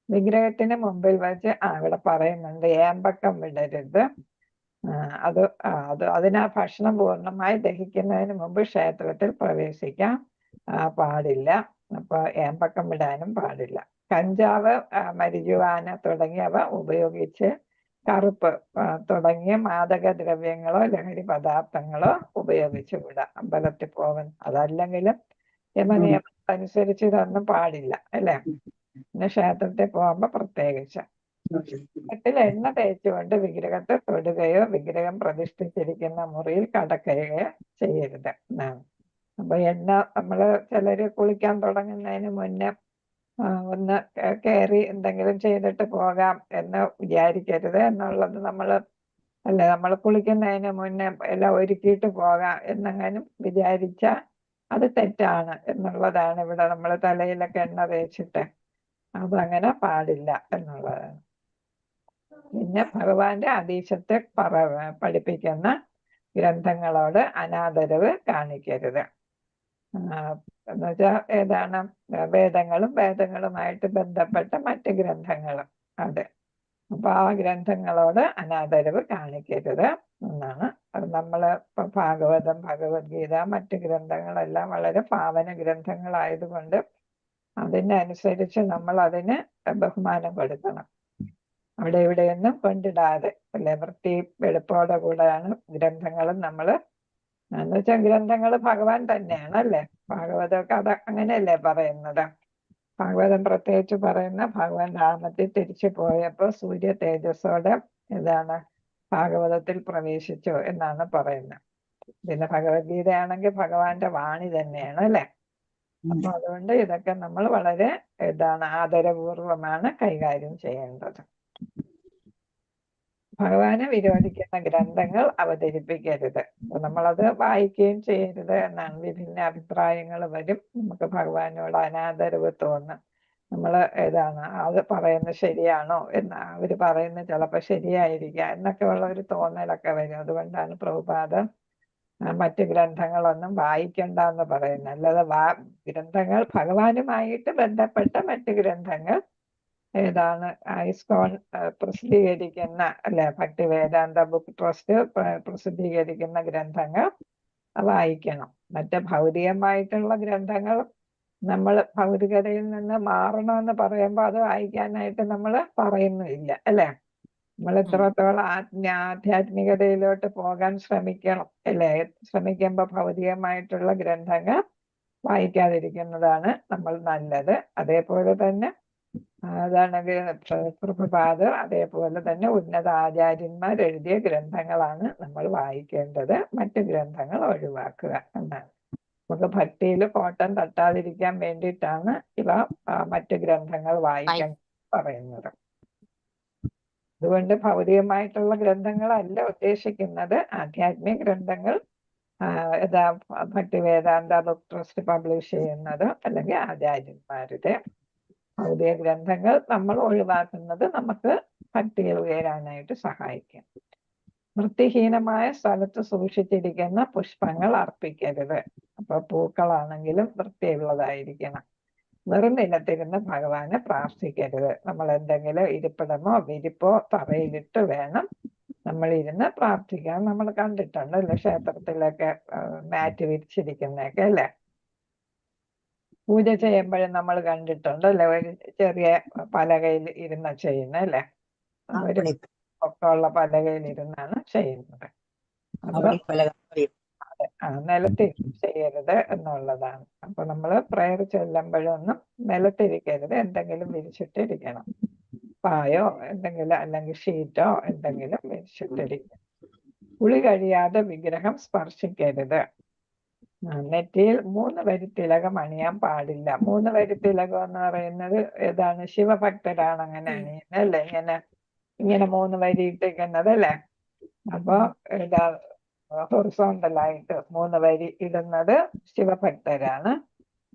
വിഗ്രഹത്തിന് മുമ്പിൽ വെച്ച് ഇവിടെ പറയുന്നുണ്ട്, ഏമ്പക്കം വിടരുത്. അതിനാ ഭക്ഷണം പൂർണ്ണമായി ദഹിക്കുന്നതിന് മുമ്പ് ക്ഷേത്രത്തിൽ പ്രവേശിക്കാൻ പാടില്ല. അപ്പൊ ഏമ്പക്കം വിടാനും പാടില്ല. കഞ്ചാവ്, മരിജുവാന തുടങ്ങിയവ ഉപയോഗിച്ച് കറുപ്പ് തുടങ്ങിയ മാദക ദ്രവ്യങ്ങളോ ലഹരി പദാർത്ഥങ്ങളോ ഉപയോഗിച്ച് വിടാം അമ്പലത്തിൽ പോകുന്നു. അതല്ലെങ്കിലും യമനിയമനുസരിച്ച് ഇതൊന്നും പാടില്ല അല്ലേ? പിന്നെ ക്ഷേത്രത്തിൽ പോകുമ്പോ പ്രത്യേകിച്ച് എണ്ണ തേച്ചുകൊണ്ട് വിഗ്രഹത്തെ തൊടുകയോ വിഗ്രഹം പ്രതിഷ്ഠിച്ചിരിക്കുന്ന മുറിയിൽ കടക്കുകയോ ചെയ്യരുത് എന്നാണ്. അപ്പൊ എണ്ണ ചിലര് കുളിക്കാൻ തുടങ്ങുന്നതിന് മുന്നേ ഒന്ന് കയറി എന്തെങ്കിലും ചെയ്തിട്ട് പോകാം എന്ന് വിചാരിക്കരുത് എന്നുള്ളത്. നമ്മൾ കുളിക്കുന്നതിന് മുന്നേ എല്ലാം ഒരുക്കിയിട്ട് പോകാം എന്നെങ്ങാനും വിചാരിച്ച അത് തെറ്റാണ് എന്നുള്ളതാണ്. ഇവിടെ നമ്മൾ തലയിലൊക്കെ എണ്ണ തേച്ചിട്ട് അതങ്ങനെ പാടില്ല എന്നുള്ളതാണ്. പിന്നെ ഭഗവാന്റെ അതീശത്തെ പഠിപ്പിക്കുന്ന ഗ്രന്ഥങ്ങളോട് അനാദരവ് കാണിക്കരുത്. എന്നുവെച്ചാൽ ഏതാണ്? വേദങ്ങളുമായിട്ട് ബന്ധപ്പെട്ട മറ്റ് ഗ്രന്ഥങ്ങളും. അതെ. അപ്പൊ ആ ഗ്രന്ഥങ്ങളോട് അനാദരവ് കാണിക്കരുത് എന്നാണ്. അത് ഇപ്പൊ ഭാഗവതം, ഭഗവത്ഗീത, മറ്റ് ഗ്രന്ഥങ്ങളെല്ലാം വളരെ പാവന ഗ്രന്ഥങ്ങളായതുകൊണ്ട് അതിനനുസരിച്ച് നമ്മൾ അതിന് ബഹുമാനം കൊടുക്കണം. അവിടെ ഇവിടെയൊന്നും കൊണ്ടിടാതെ അല്ലെ, വൃത്തി വെടുപ്പോടെ കൂടെയാണ് ഗ്രന്ഥങ്ങളും നമ്മൾ. എന്നുവെച്ചാൽ ഗ്രന്ഥങ്ങൾ ഭഗവാൻ തന്നെയാണ് അല്ലേ? ഭാഗവതമൊക്കെ അത് അങ്ങനെയല്ലേ പറയുന്നത്? ഭാഗവതം പ്രത്യേകിച്ച് പറയുന്ന ഭഗവാൻ രാമത്തിൽ തിരിച്ചു പോയപ്പോ സൂര്യ തേജസ്സോടെ ഭാഗവതത്തിൽ പ്രവേശിച്ചു എന്നാണ് പറയുന്നത്. പിന്നെ ഭഗവത്ഗീതയാണെങ്കിൽ ഭഗവാന്റെ വാണി തന്നെയാണ് അല്ലെ? അപ്പൊ അതുകൊണ്ട് ഇതൊക്കെ നമ്മൾ വളരെ ആദരപൂർവമാണ് കൈകാര്യം ചെയ്യേണ്ടത്. ഭഗവാനെ വിരോധിക്കുന്ന ഗ്രന്ഥങ്ങൾ അവതരിപ്പിക്കരുത്. നമ്മളത് വായിക്കുകയും ചെയ്യരുത് എന്നാണ്. വിഭിന്ന അഭിപ്രായങ്ങൾ വരും. നമുക്ക് ഭഗവാനോട് അനാദരവ് തോന്നും. നമ്മൾ അത് പറയുന്നത് ശരിയാണോ എന്ന്, അവര് പറയുന്നത് ചിലപ്പോൾ ശരിയായിരിക്കാം എന്നൊക്കെ ഉള്ള ഒരു തോന്നലൊക്കെ വരും. അതുകൊണ്ടാണ് പ്രഭുപാദം മറ്റ് ഗ്രന്ഥങ്ങളൊന്നും വായിക്കണ്ട എന്ന് പറയുന്നത്. അല്ലാതെ ഗ്രന്ഥങ്ങൾ ഭഗവാനുമായിട്ട് ബന്ധപ്പെട്ട മറ്റ് ഗ്രന്ഥങ്ങൾ ISKCON പ്രസിദ്ധീകരിക്കുന്ന അല്ലെ, ഭക്തി വേദാന്ത ബുക്ക് ട്രസ്റ്റ് പ്രസിദ്ധീകരിക്കുന്ന ഗ്രന്ഥങ്ങൾ വായിക്കണം. മറ്റ് ഭൗതികമായിട്ടുള്ള ഗ്രന്ഥങ്ങൾ നമ്മൾ ഭൗതികതയിൽ നിന്ന് മാറണമെന്ന് പറയുമ്പോൾ അത് വായിക്കാനായിട്ട് നമ്മൾ പറയുന്നില്ല അല്ലെ? നമ്മൾ എത്രത്തോളം ആധ്യാത്മികതയിലോട്ട് പോകാൻ ശ്രമിക്കണം അല്ലെ? ശ്രമിക്കുമ്പോൾ ഭൗതികമായിട്ടുള്ള ഗ്രന്ഥങ്ങൾ വായിക്കാതിരിക്കുന്നതാണ് നമ്മൾ നല്ലത്. അതേപോലെ തന്നെ പ്രഭുപാദർ അതേപോലെ തന്നെ ഉന്നത ആചാര്യന്മാർ എഴുതിയ ഗ്രന്ഥങ്ങളാണ് നമ്മൾ വായിക്കേണ്ടത്. മറ്റു ഗ്രന്ഥങ്ങൾ ഒഴിവാക്കുക എന്നാണ്. നമുക്ക് ഭക്തിയിൽ കോട്ടം തട്ടാതിരിക്കാൻ വേണ്ടിയിട്ടാണ് ഇവ മറ്റു ഗ്രന്ഥങ്ങൾ വായിക്കാൻ പറയുന്നത്. അതുകൊണ്ട് ഭൗതികമായിട്ടുള്ള ഗ്രന്ഥങ്ങളല്ല ഉദ്ദേശിക്കുന്നത്. ആധ്യാത്മിക ഗ്രന്ഥങ്ങൾ ഭക്തി വേദാന്ത ബുക്ക് ട്രസ്റ്റ് പബ്ലിഷ് ചെയ്യുന്നത് അല്ലെങ്കിൽ ആചാര്യന്മാരുടെ ഭൗതിക ഗ്രന്ഥങ്ങൾ നമ്മൾ ഒഴിവാക്കുന്നത് നമുക്ക് ഭക്തിയിൽ ഉയരാനായിട്ട് സഹായിക്കും. വൃത്തിഹീനമായ സ്ഥലത്ത് സൂക്ഷിച്ചിരിക്കുന്ന പുഷ്പങ്ങൾ അർപ്പിക്കരുത്. അപ്പൊ പൂക്കളാണെങ്കിലും വൃത്തിയുള്ളതായിരിക്കണം. വെറും നിലത്തിരുന്ന് ഭഗവാനെ പ്രാർത്ഥിക്കരുത്. നമ്മൾ എന്തെങ്കിലും ഇരിപ്പിടമോ വിരിപ്പോ തറയിലിട്ട് വേണം നമ്മൾ ഇരുന്ന് പ്രാർത്ഥിക്കാൻ. നമ്മൾ കണ്ടിട്ടുണ്ട് അല്ലെ, ക്ഷേത്രത്തിലൊക്കെ മാറ്റ് വിരിച്ചിരിക്കുന്നതൊക്കെ അല്ലെ. പൂജ ചെയ്യുമ്പോഴും നമ്മൾ കണ്ടിട്ടുണ്ട് അല്ലെ, ഒരു ചെറിയ പലകയിൽ ഇരുന്ന് ചെയ്യുന്ന അല്ലെ, ഒരു ഒക്കെയുള്ള പലകയിൽ ഇരുന്നാണ് ചെയ്യുന്നത്. അപ്പൊ നിലത്ത് ചെയ്യരുത് എന്നുള്ളതാണ്. അപ്പൊ നമ്മള് പ്രയർ ചെല്ലുമ്പോഴൊന്നും നിലത്തിരിക്കരുത്, എന്തെങ്കിലും വിരിച്ചിട്ടിരിക്കണം. പായോ എന്തെങ്കിലും അല്ലെങ്കിൽ ഷീറ്റോ എന്തെങ്കിലും വിരിച്ചിട്ടിരിക്കണം. കുളി കഴിയാതെ വിഗ്രഹം സ്പർശിക്കരുത്. നെറ്റിയിൽ 3 വരി തിലകം അണിയാൻ പാടില്ല. 3 വരി തിലകം എന്ന് പറയുന്നത് ഏതാണ്? ശിവഭക്തരാണ് അങ്ങനെ അണിയുന്നത് അല്ലെ, ഇങ്ങനെ 3 വരി ഇട്ടിരിക്കുന്നത് അല്ലെ. അപ്പൊ ഹൊറിസോണ്ടലായിട്ട് 3 വരി ഇടുന്നത് ശിവഭക്തരാണ്.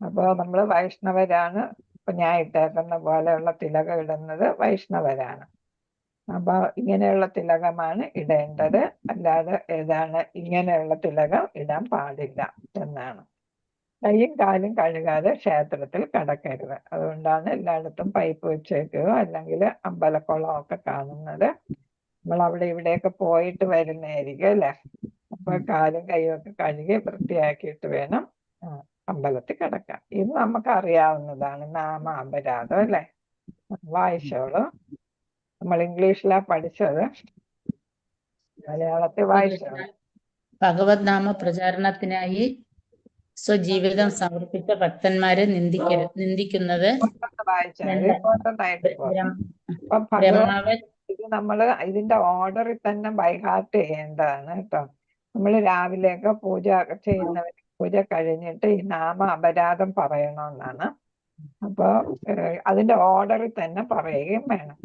അപ്പൊ നമ്മള് വൈഷ്ണവരാണ്. ഇപ്പൊ ഞാൻ ഇട്ടേക്കുന്ന പോലെയുള്ള തിലകം ഇടുന്നത് വൈഷ്ണവരാണ്. അപ്പൊ ഇങ്ങനെയുള്ള തിലകമാണ് ഇടേണ്ടത്, അല്ലാതെ ഏതാണ് ഇങ്ങനെയുള്ള തിലകം ഇടാൻ പാടില്ല എന്നാണ്. കൈയും കാലും കഴുകാതെ ക്ഷേത്രത്തിൽ കടക്കരുത്. അതുകൊണ്ടാണ് എല്ലായിടത്തും പൈപ്പ് വെച്ചേക്കുകയോ അല്ലെങ്കിൽ അമ്പലക്കുളമോ ഒക്കെ കാണുന്നത്. നമ്മൾ അവിടെ ഇവിടെയൊക്കെ പോയിട്ട് വരുന്നതായിരിക്കും അല്ലെ. അപ്പൊ കാലും കൈയും ഒക്കെ കഴുകി വൃത്തിയാക്കിയിട്ട് വേണം അമ്പലത്തിൽ കിടക്കാൻ. ഇത് നമുക്ക് അറിയാവുന്നതാണ്, നാമ അപരാധം അല്ലെ. വായിച്ചോളൂ. നമ്മൾ ഇംഗ്ലീഷിലാ പഠിച്ചത്, മലയാളത്തിൽ വായിച്ചോളൂ. ഭഗവത് നാമ പ്രചാരണത്തിനായി സ്വജീവിതം സമർപ്പിച്ച ഭക്തന്മാരെ നിന്ദിക്കുന്നത് ഇത് നമ്മള് ഇതിന്റെ ഓർഡറിൽ തന്നെ ബൈഹാർട്ട് ചെയ്യേണ്ടതാണ് കേട്ടോ. നമ്മൾ രാവിലെയൊക്കെ പൂജ ചെയ്യുന്നവർ പൂജ കഴിഞ്ഞിട്ട് ഈ നാമ അപരാധം പറയണമെന്നാണ്. അപ്പൊ അതിന്റെ ഓർഡറിൽ തന്നെ പറയുകയും വേണം.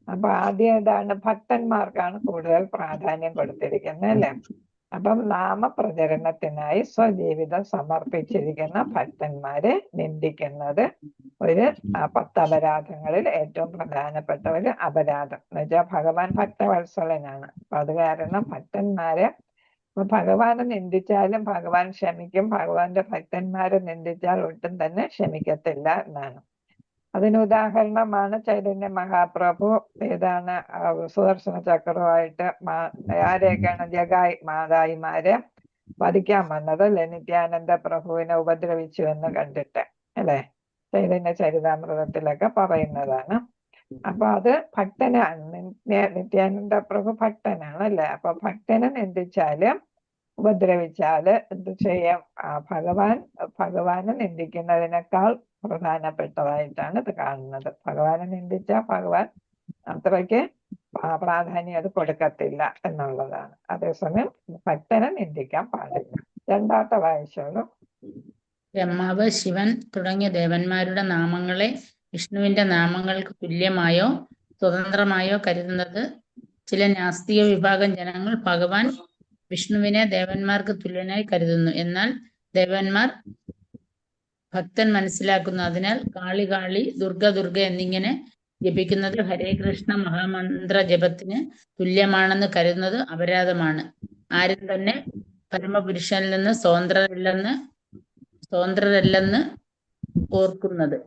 അപ്പൊ ആദ്യം ഏതാണ്? ഭക്തന്മാർക്കാണ് കൂടുതൽ പ്രാധാന്യം കൊടുത്തിരിക്കുന്നത് അല്ലെ. അപ്പം നാമപ്രചരണത്തിനായി സ്വജീവിതം സമർപ്പിച്ചിരിക്കുന്ന ഭക്തന്മാരെ നിന്ദിക്കുന്നത് ഒരു 10 അപരാധങ്ങളിൽ ഏറ്റവും പ്രധാനപ്പെട്ട ഒരു അപരാധം എന്ന് വെച്ചാൽ ഭഗവാൻ ഭക്തവത്സലനാണ്. അപ്പൊ അത് കാരണം ഭക്തന്മാരെ, ഭഗവാനെ നിന്ദിച്ചാലും ഭഗവാൻ ക്ഷമിക്കും, ഭഗവാന്റെ ഭക്തന്മാരെ നിന്ദിച്ചാൽ ഒട്ടും തന്നെ ക്ഷമിക്കത്തില്ല എന്നാണ്. അതിന് ഉദാഹരണമാണ് ചൈതന്യ മഹാപ്രഭു ഏതാണ് സുദർശന ചക്രവുമായിട്ട് ആരെയൊക്കെയാണ് ജഗായി മാതായിമാരെ വധിക്കാൻ വന്നത് അല്ലെ, നിത്യാനന്ദ പ്രഭുവിനെ ഉപദ്രവിച്ചു എന്ന് കണ്ടിട്ട് അല്ലെ, ചൈതന്യ ചരിതാമൃതത്തിലൊക്കെ പറയുന്നതാണ്. അപ്പൊ അത് ഭക്തനാണ്, നിത്യാനന്ദ പ്രഭു ഭക്തനാണ് അല്ലെ. അപ്പൊ ഭക്തനെ നിന്ദിച്ചാല് ഉപദ്രവിച്ചാല് എന്ത് ചെയ്യാം? ഭഗവാനെ നിന്ദിക്കുന്നതിനേക്കാൾ പ്രധാനപ്പെട്ടതായിട്ടാണ് ഇത് കാണുന്നത്. ഭഗവാനെ നിന്ദിച്ച ഭഗവാൻ അത്രയ്ക്ക് പ്രാധാന്യം അത് കൊടുക്കത്തില്ല എന്നുള്ളതാണ്. അതേസമയം ഭക്തനെ നിന്ദിക്കാൻ പാടില്ല. 2ാമത്തെ വായിച്ചോളൂ. ബ്രഹ്മാവ്, ശിവൻ തുടങ്ങിയ ദേവന്മാരുടെ നാമങ്ങളെ വിഷ്ണുവിന്റെ നാമങ്ങൾക്ക് തുല്യമായോ സ്വതന്ത്രമായോ കരുതുന്നത് ചില നാസ്തിക വിഭാഗം ജനങ്ങൾ ഭഗവാൻ വിഷ്ണുവിനെ ദേവന്മാർക്ക് തുല്യനായി കരുതുന്നു. എന്നാൽ ദേവന്മാർ ഭക്തൻ മനസ്സിലാക്കുന്നു. അതിനാൽ കാളി കാളി, ദുർഗ ദുർഗ എന്നിങ്ങനെ ജപിക്കുന്നത് ഹരേ കൃഷ്ണ മഹാമന്ത്ര ജപത്തിന് തുല്യമാണെന്ന് കരുതുന്നത് അപരാധമാണ്. ആരും തന്നെ പരമപുരുഷനിൽ നിന്ന് സ്വതന്ത്രരല്ലെന്ന് ഓർക്കുന്നത്.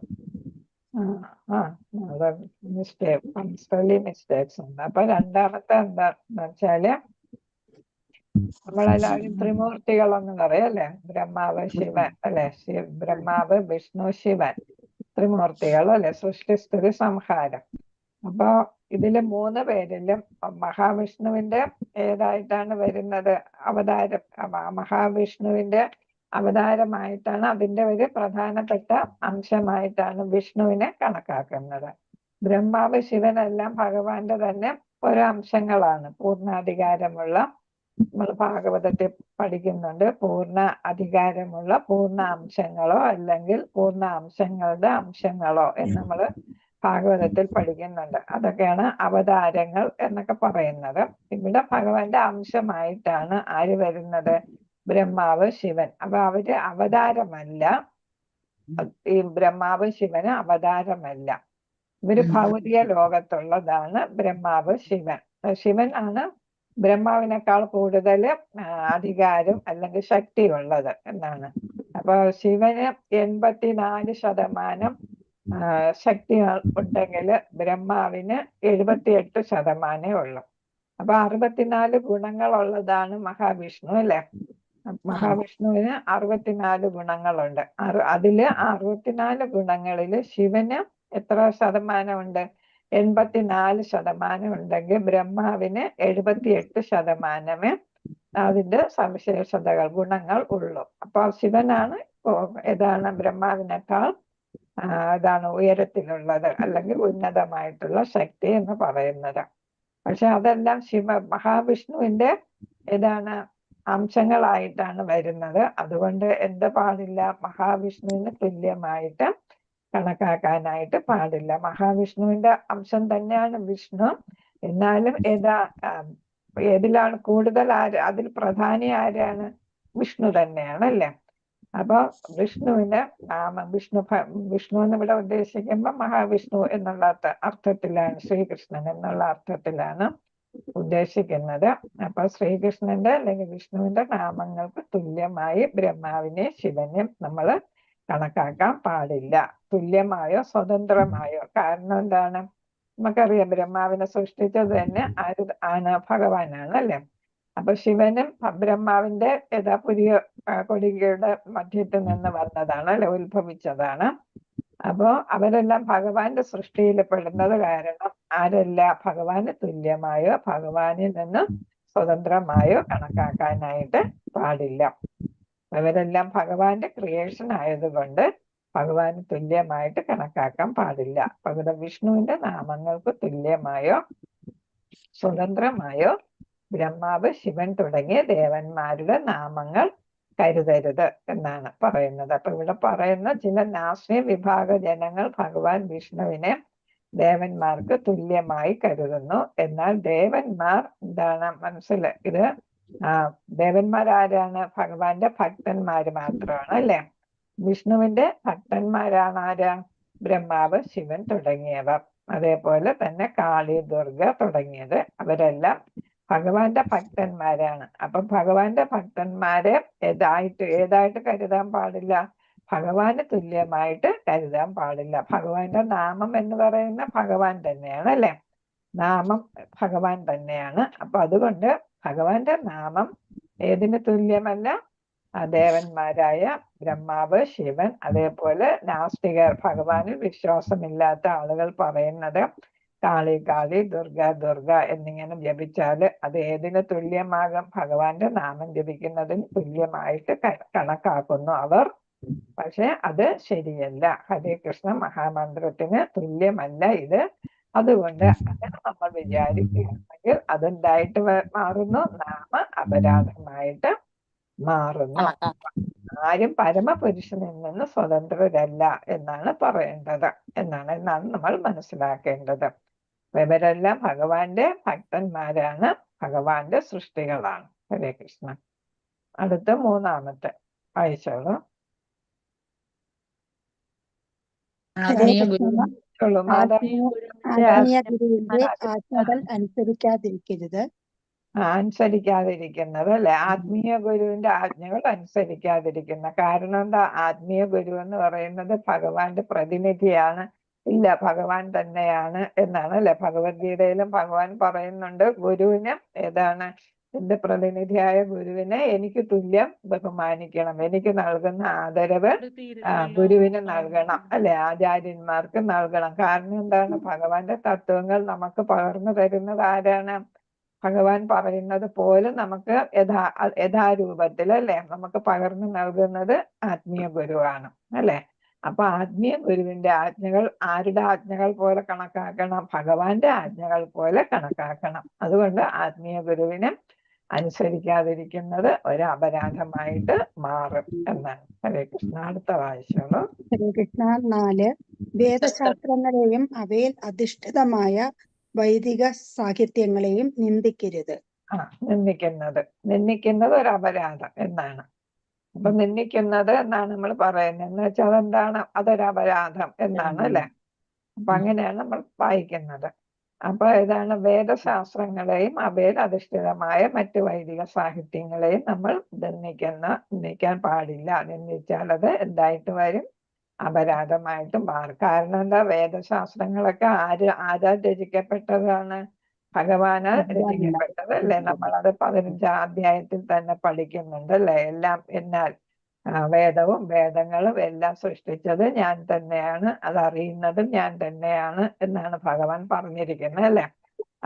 മിസ്റ്റേക്സ് ഉണ്ട്. അപ്പൊ 2ാമത്തെ എന്താന്ന് വെച്ചാല് നമ്മളെല്ലാവരും ത്രിമൂർത്തികളെന്ന് പറയും അല്ലെ. ബ്രഹ്മാവ്, ശിവൻ അല്ലെ, ബ്രഹ്മാവ്, വിഷ്ണു, ശിവൻ ത്രിമൂർത്തികൾ അല്ലെ, സൃഷ്ടിസ്ഥിതി സംഹാരം. അപ്പൊ ഇതില് 3 പേരിലും മഹാവിഷ്ണുവിന്റെ ഏതായിട്ടാണ് വരുന്നത്? അവതാരം. മഹാവിഷ്ണുവിന്റെ അവതാരമായിട്ടാണ്, അതിന്റെ ഒരു പ്രധാനപ്പെട്ട അംശമായിട്ടാണ് വിഷ്ണുവിനെ കണക്കാക്കുന്നത്. ബ്രഹ്മാവ്, ശിവനെല്ലാം ഭഗവാന്റെ തന്നെ ഓരോ അംശങ്ങളാണ്, പൂർണ്ണാധികാരമുള്ള നമ്മൾ ഭാഗവതത്തിൽ പഠിക്കുന്നുണ്ട്. പൂർണ്ണ അധികാരമുള്ള പൂർണ്ണ അംശങ്ങളോ അല്ലെങ്കിൽ പൂർണ്ണ അംശങ്ങളുടെ അംശങ്ങളോ എന്ന് നമ്മൾ ഭാഗവതത്തിൽ പഠിക്കുന്നുണ്ട്. അതൊക്കെയാണ് അവതാരങ്ങൾ എന്നൊക്കെ പറയുന്നത്. ഇവിടെ ഭഗവാന്റെ അംശമായിട്ടാണ് ആര് വരുന്നത്? ബ്രഹ്മാവ്, ശിവൻ. അപ്പൊ അവര് അവതാരമല്ല. ഈ ബ്രഹ്മാവ് ശിവന് അവതാരമല്ല. ഇവര് ഭൗതിക ലോകത്തുള്ളതാണ് ബ്രഹ്മാവ്, ശിവൻ. ശിവൻ ആണ് ബ്രഹ്മാവിനേക്കാൾ കൂടുതൽ അധികാരം അല്ലെങ്കിൽ ശക്തി ഉള്ളത് എന്നാണ്. അപ്പൊ ശിവന് 84% ശക്തി ഉണ്ടെങ്കിൽ ബ്രഹ്മാവിന് 78% ഉള്ളു. അപ്പൊ 64 ഗുണങ്ങളുള്ളതാണ് മഹാവിഷ്ണു, അല്ലെ? മഹാവിഷ്ണുവിന് 64 ഗുണങ്ങളുണ്ട്. അതില് 64 ഗുണങ്ങളില് ശിവന് എത്ര ശതമാനമുണ്ട്? 84% ഉണ്ടെങ്കിൽ ബ്രഹ്മാവിന് 78% അതിന്റെ സവിശേഷതകൾ, ഗുണങ്ങൾ ഉള്ളൂ. അപ്പൊ ശിവനാണ് ഏതാണ് ബ്രഹ്മാവിനേക്കാൾ ഉയരത്തിലുള്ളത് അല്ലെങ്കിൽ ഉന്നതമായിട്ടുള്ള ശക്തി എന്ന് പറയുന്നത്. പക്ഷെ അതെല്ലാം മഹാവിഷ്ണുവിന്റെ അംശങ്ങളായിട്ടാണ് വരുന്നത്. അതുകൊണ്ട് എന്ത് പാടില്ല? മഹാവിഷ്ണുവിന് തുല്യമായിട്ട് കണക്കാക്കാനായിട്ട് പാടില്ല. മഹാവിഷ്ണുവിന്റെ അംശം തന്നെയാണ് വിഷ്ണു. എന്നാലും ഏതിലാണ് കൂടുതൽ? അതിൽ പ്രധാനി ആരാണ്? വിഷ്ണു തന്നെയാണ്, അല്ലെ? അപ്പൊ വിഷ്ണുവിന്റെ നാമം വിഷ്ണു എന്ന് ഇവിടെ ഉദ്ദേശിക്കുമ്പോൾ മഹാവിഷ്ണു എന്നുള്ള അർത്ഥത്തിലാണ്, ശ്രീകൃഷ്ണൻ എന്നുള്ള അർത്ഥത്തിലാണ് ഉദ്ദേശിക്കുന്നത്. അപ്പൊ ശ്രീകൃഷ്ണന്റെ അല്ലെങ്കിൽ വിഷ്ണുവിന്റെ നാമങ്ങൾക്ക് തുല്യമായി ബ്രഹ്മാവിനെ ശിവനെയും നമ്മൾ കണക്കാക്കാൻ പാടില്ല. തുല്യമായോ സ്വതന്ത്രമായോ. കാരണം എന്താണ്? നമുക്കറിയാം ബ്രഹ്മാവിനെ സൃഷ്ടിച്ചത് തന്നെ ആണ്? ഭഗവാനാണ്, അല്ലെ? അപ്പൊ ശിവനും ബ്രഹ്മാവിന്റെ കൊടികയുടെ മധ്യത്തിൽ നിന്ന് വന്നതാണ്, അല്ലെ? ഉത്ഭവിച്ചതാണ്. അപ്പോ അവരെല്ലാം ഭഗവാന്റെ സൃഷ്ടിയിൽ പെടുന്നത് കാരണം ആരല്ല ഭഗവാന് തുല്യമായോ ഭഗവാനിൽ നിന്ന് സ്വതന്ത്രമായോ കണക്കാക്കാനായിട്ട് പാടില്ല. അവരെല്ലാം ഭഗവാന്റെ ക്രിയേഷൻ ആയതുകൊണ്ട് ഭഗവാന് തുല്യമായിട്ട് കണക്കാക്കാൻ പാടില്ല. വിഷ്ണുവിന്റെ നാമങ്ങൾക്ക് തുല്യമായോ സ്വതന്ത്രമായോ ബ്രഹ്മാവ്, ശിവൻ തുടങ്ങിയ ദേവന്മാരുടെ നാമങ്ങൾ കരുതരുത് എന്നാണ് പറയുന്നത്. അപ്പൊ ഇവിടെ പറയുന്ന ചില നാസ്തിക വിഭാഗ ജനങ്ങൾ ഭഗവാൻ വിഷ്ണുവിനെ ദേവന്മാർക്ക് തുല്യമായി കരുതുന്നു. എന്നാൽ ദേവന്മാർ ഇത് ദേവന്മാരാരാണ്? ഭഗവാന്റെ ഭക്തന്മാര് മാത്രമാണ്, അല്ലെ? വിഷ്ണുവിന്റെ ഭക്തന്മാരാണ് ആരാ? ബ്രഹ്മാവ്, ശിവൻ തുടങ്ങിയവർ. അതേപോലെ തന്നെ കാളി, ദുർഗ തുടങ്ങിയത് അവരെല്ലാം ഭഗവാന്റെ ഭക്തന്മാരാണ്. അപ്പൊ ഭഗവാന്റെ ഭക്തന്മാരെ ഏതായിട്ട് കരുതാൻ പാടില്ല? ഭഗവാന് തുല്യമായിട്ട് കരുതാൻ പാടില്ല. ഭഗവാന്റെ നാമം എന്ന് പറയുന്ന ഭഗവാൻ തന്നെയാണ്, അല്ലെ? നാമം ഭഗവാൻ തന്നെയാണ്. അപ്പൊ അതുകൊണ്ട് ഭഗവാന്റെ നാമം ഏതിന് തുല്യമല്ല? ദേവന്മാരായ ബ്രഹ്മാവ്, ശിവൻ, അതേപോലെ നാസ്തികർ, ഭഗവാനിൽ വിശ്വാസമില്ലാത്ത ആളുകൾ പറയുന്നത് കാളി കാളി, ദുർഗ ദുർഗ എന്നിങ്ങനെ ജപിച്ചാല് അത് ഏതിന് തുല്യമാകും? ഭഗവാന്റെ നാമം ജപിക്കുന്നതിന് തുല്യമായിട്ട് കണക്കാക്കുന്നു അവർ. പക്ഷെ അത് ശരിയല്ല. ഹരേ കൃഷ്ണ മഹാമന്ത്രത്തിന് തുല്യമല്ല ഇത്. അതുകൊണ്ട് അങ്ങനെ നമ്മൾ വിചാരിക്കുകയാണെങ്കിൽ അതെന്തായിട്ട് മാറുന്നു? നാമ അപരാധമായിട്ട് മാറുന്നു. ആരും പരമപുരുഷനിൽ നിന്ന് സ്വതന്ത്രരല്ല എന്നാണ് പറയേണ്ടത്, എന്നാണ് നമ്മൾ മനസ്സിലാക്കേണ്ടത്. ഇവരെല്ലാം ഭഗവാന്റെ ഭക്തന്മാരാണ്, ഭഗവാന്റെ സൃഷ്ടികളാണ്. ഹരേ കൃഷ്ണ. അടുത്ത മൂന്നാമത്തെ വായിച്ചോളൂ. ആത്മീയ ഗുരുവിന്റെ ആജ്ഞകൾ അനുസരിക്കാതിരിക്കരുത്. അനുസരിക്കാതിരിക്കുന്നത്, അല്ലെ? ആത്മീയ ഗുരുവിന്റെ ആജ്ഞകൾ അനുസരിക്കാതിരിക്കുന്ന കാരണം എന്താ? ആത്മീയ ഗുരു എന്ന് പറയുന്നത് ഭഗവാന്റെ പ്രതിനിധിയാണ്. ഇല്ല, ഭഗവാൻ തന്നെയാണ് എന്നാണ്, അല്ലെ? ഭഗവത്ഗീതയിലും ഭഗവാൻ പറയുന്നുണ്ട് ഗുരുവിന് എന്റെ പ്രതിനിധിയായ ഗുരുവിനെ എനിക്ക് തുല്യം ബഹുമാനിക്കണം, എനിക്ക് നൽകുന്ന ആദരവ് ഗുരുവിന് നൽകണം, അല്ലെ? ആചാര്യന്മാർക്ക് നൽകണം. കാരണം എന്താണ്? ഭഗവാന്റെ തത്വങ്ങൾ നമുക്ക് പകർന്നു തരുന്നത് ആരാണ്? ഭഗവാൻ പറയുന്നത് പോലെ നമുക്ക് യഥാരൂപത്തിൽ, അല്ലെ, നമുക്ക് പകർന്നു നൽകുന്നത് ആത്മീയ ഗുരുവാണ്, അല്ലെ? അപ്പൊ ആത്മീയ ഗുരുവിന്റെ ആജ്ഞകൾ ആരുടെ ആജ്ഞകൾ പോലെ കണക്കാക്കണം? ഭഗവാന്റെ ആജ്ഞകൾ പോലെ കണക്കാക്കണം. അതുകൊണ്ട് ആത്മീയ ഗുരുവിന് അനുസരിക്കാതിരിക്കുന്നത് ഒരു അപരാധമായിട്ട് മാറും എന്നാണ്. ഹരേ കൃഷ്ണ. അടുത്ത വായിച്ചോളൂ. ഹരേ കൃഷ്ണ. 4 വേദശാസ്ത്രങ്ങളെയും അവയിൽ അധിഷ്ഠിതമായ വൈദിക സാഹിത്യങ്ങളെയും നിന്ദിക്കരുത്. നിന്ദിക്കുന്നത് ഒരു അപരാധം എന്നാണ്. അപ്പൊ നിന്ദിക്കുന്നത് എന്നാണ് നമ്മൾ പറയുന്നത്. എന്ന് വെച്ചാൽ അതെന്താണ്? അതൊരു അപരാധം എന്നാണ് അല്ലെ? അപ്പൊ അങ്ങനെയാണ് നമ്മൾ വായിക്കുന്നത്. അപ്പൊ ഇതാണ് വേദശാസ്ത്രങ്ങളെയും അവയിൽ അധിഷ്ഠിതമായ മറ്റു വൈദിക സാഹിത്യങ്ങളെയും നമ്മൾ നിന്ദിക്കാൻ പാടില്ല. നിന്ദിച്ചാൽ അത് എന്തായിട്ട് വരും? അപരാധമായിട്ട് മാറും. കാരണം എന്താ? വേദശാസ്ത്രങ്ങളൊക്കെ ആരാ രചിക്കപ്പെട്ടതാണ്? ഭഗവാന് രചിക്കപ്പെട്ടത് അല്ലേ? നമ്മളത് 15ാം അധ്യായത്തിൽ തന്നെ പഠിക്കുന്നുണ്ട് അല്ലെ? എല്ലാം എന്നാൽ വേദവും വേദങ്ങളും എല്ലാം സൃഷ്ടിച്ചത് ഞാൻ തന്നെയാണ്, അത് അറിയുന്നതും ഞാൻ തന്നെയാണ് എന്നാണ് ഭഗവാൻ പറഞ്ഞിരിക്കുന്നത് അല്ലെ?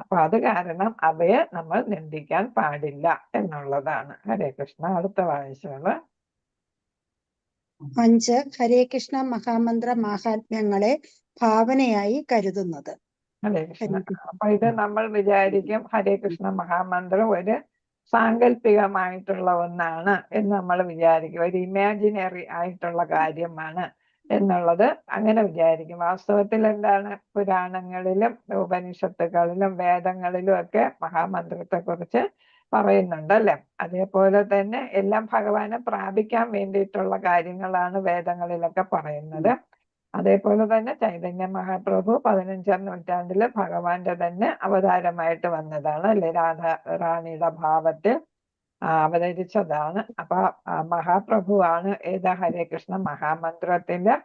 അപ്പൊ അത് കാരണം അവയെ നമ്മൾ നിന്ദിക്കാൻ പാടില്ല എന്നുള്ളതാണ്. ഹരേ കൃഷ്ണ. അടുത്ത വായിച്ചോളൂ. 5 ഹരേ കൃഷ്ണ മഹാമന്ത്ര മാഹാത്മ്യങ്ങളെ ഭാവനയായി കരുതുന്നത്. ഹരേ കൃഷ്ണ. അപ്പൊ ഇത് നമ്മൾ വിചാരിക്കും ഹരേ കൃഷ്ണ മഹാമന്ത്രം ഒരു സാങ്കല്പികമായിട്ടുള്ള ഒന്നാണ് എന്ന് നമ്മൾ വിചാരിക്കും. ഒരു ഇമാജിനറി ആയിട്ടുള്ള കാര്യമാണ് എന്നുള്ളത് അങ്ങനെ വിചാരിക്കും. വാസ്തവത്തിൽ എന്താണ്? പുരാണങ്ങളിലും ഉപനിഷത്തുകളിലും വേദങ്ങളിലും ഒക്കെ മഹാമന്ത്രത്തെ കുറിച്ച് പറയുന്നുണ്ട് അല്ലെ? അതേപോലെ തന്നെ എല്ലാം ഭഗവാനെ പ്രാപിക്കാൻ വേണ്ടിയിട്ടുള്ള കാര്യങ്ങളാണ് വേദങ്ങളിലൊക്കെ പറയുന്നത്. അതേപോലെ തന്നെ ചൈതന്യ മഹാപ്രഭു 15ാം നൂറ്റാണ്ടില് ഭഗവാന്റെ തന്നെ അവതാരമായിട്ട് വന്നതാണ് അല്ലെ? റാണിയുടെ ഭാവത്തിൽ അവതരിച്ചതാണ്. അപ്പൊ മഹാപ്രഭുവാണ് ഏതാ? ഹരേ കൃഷ്ണ മഹാമന്ത്രത്തിന്റെ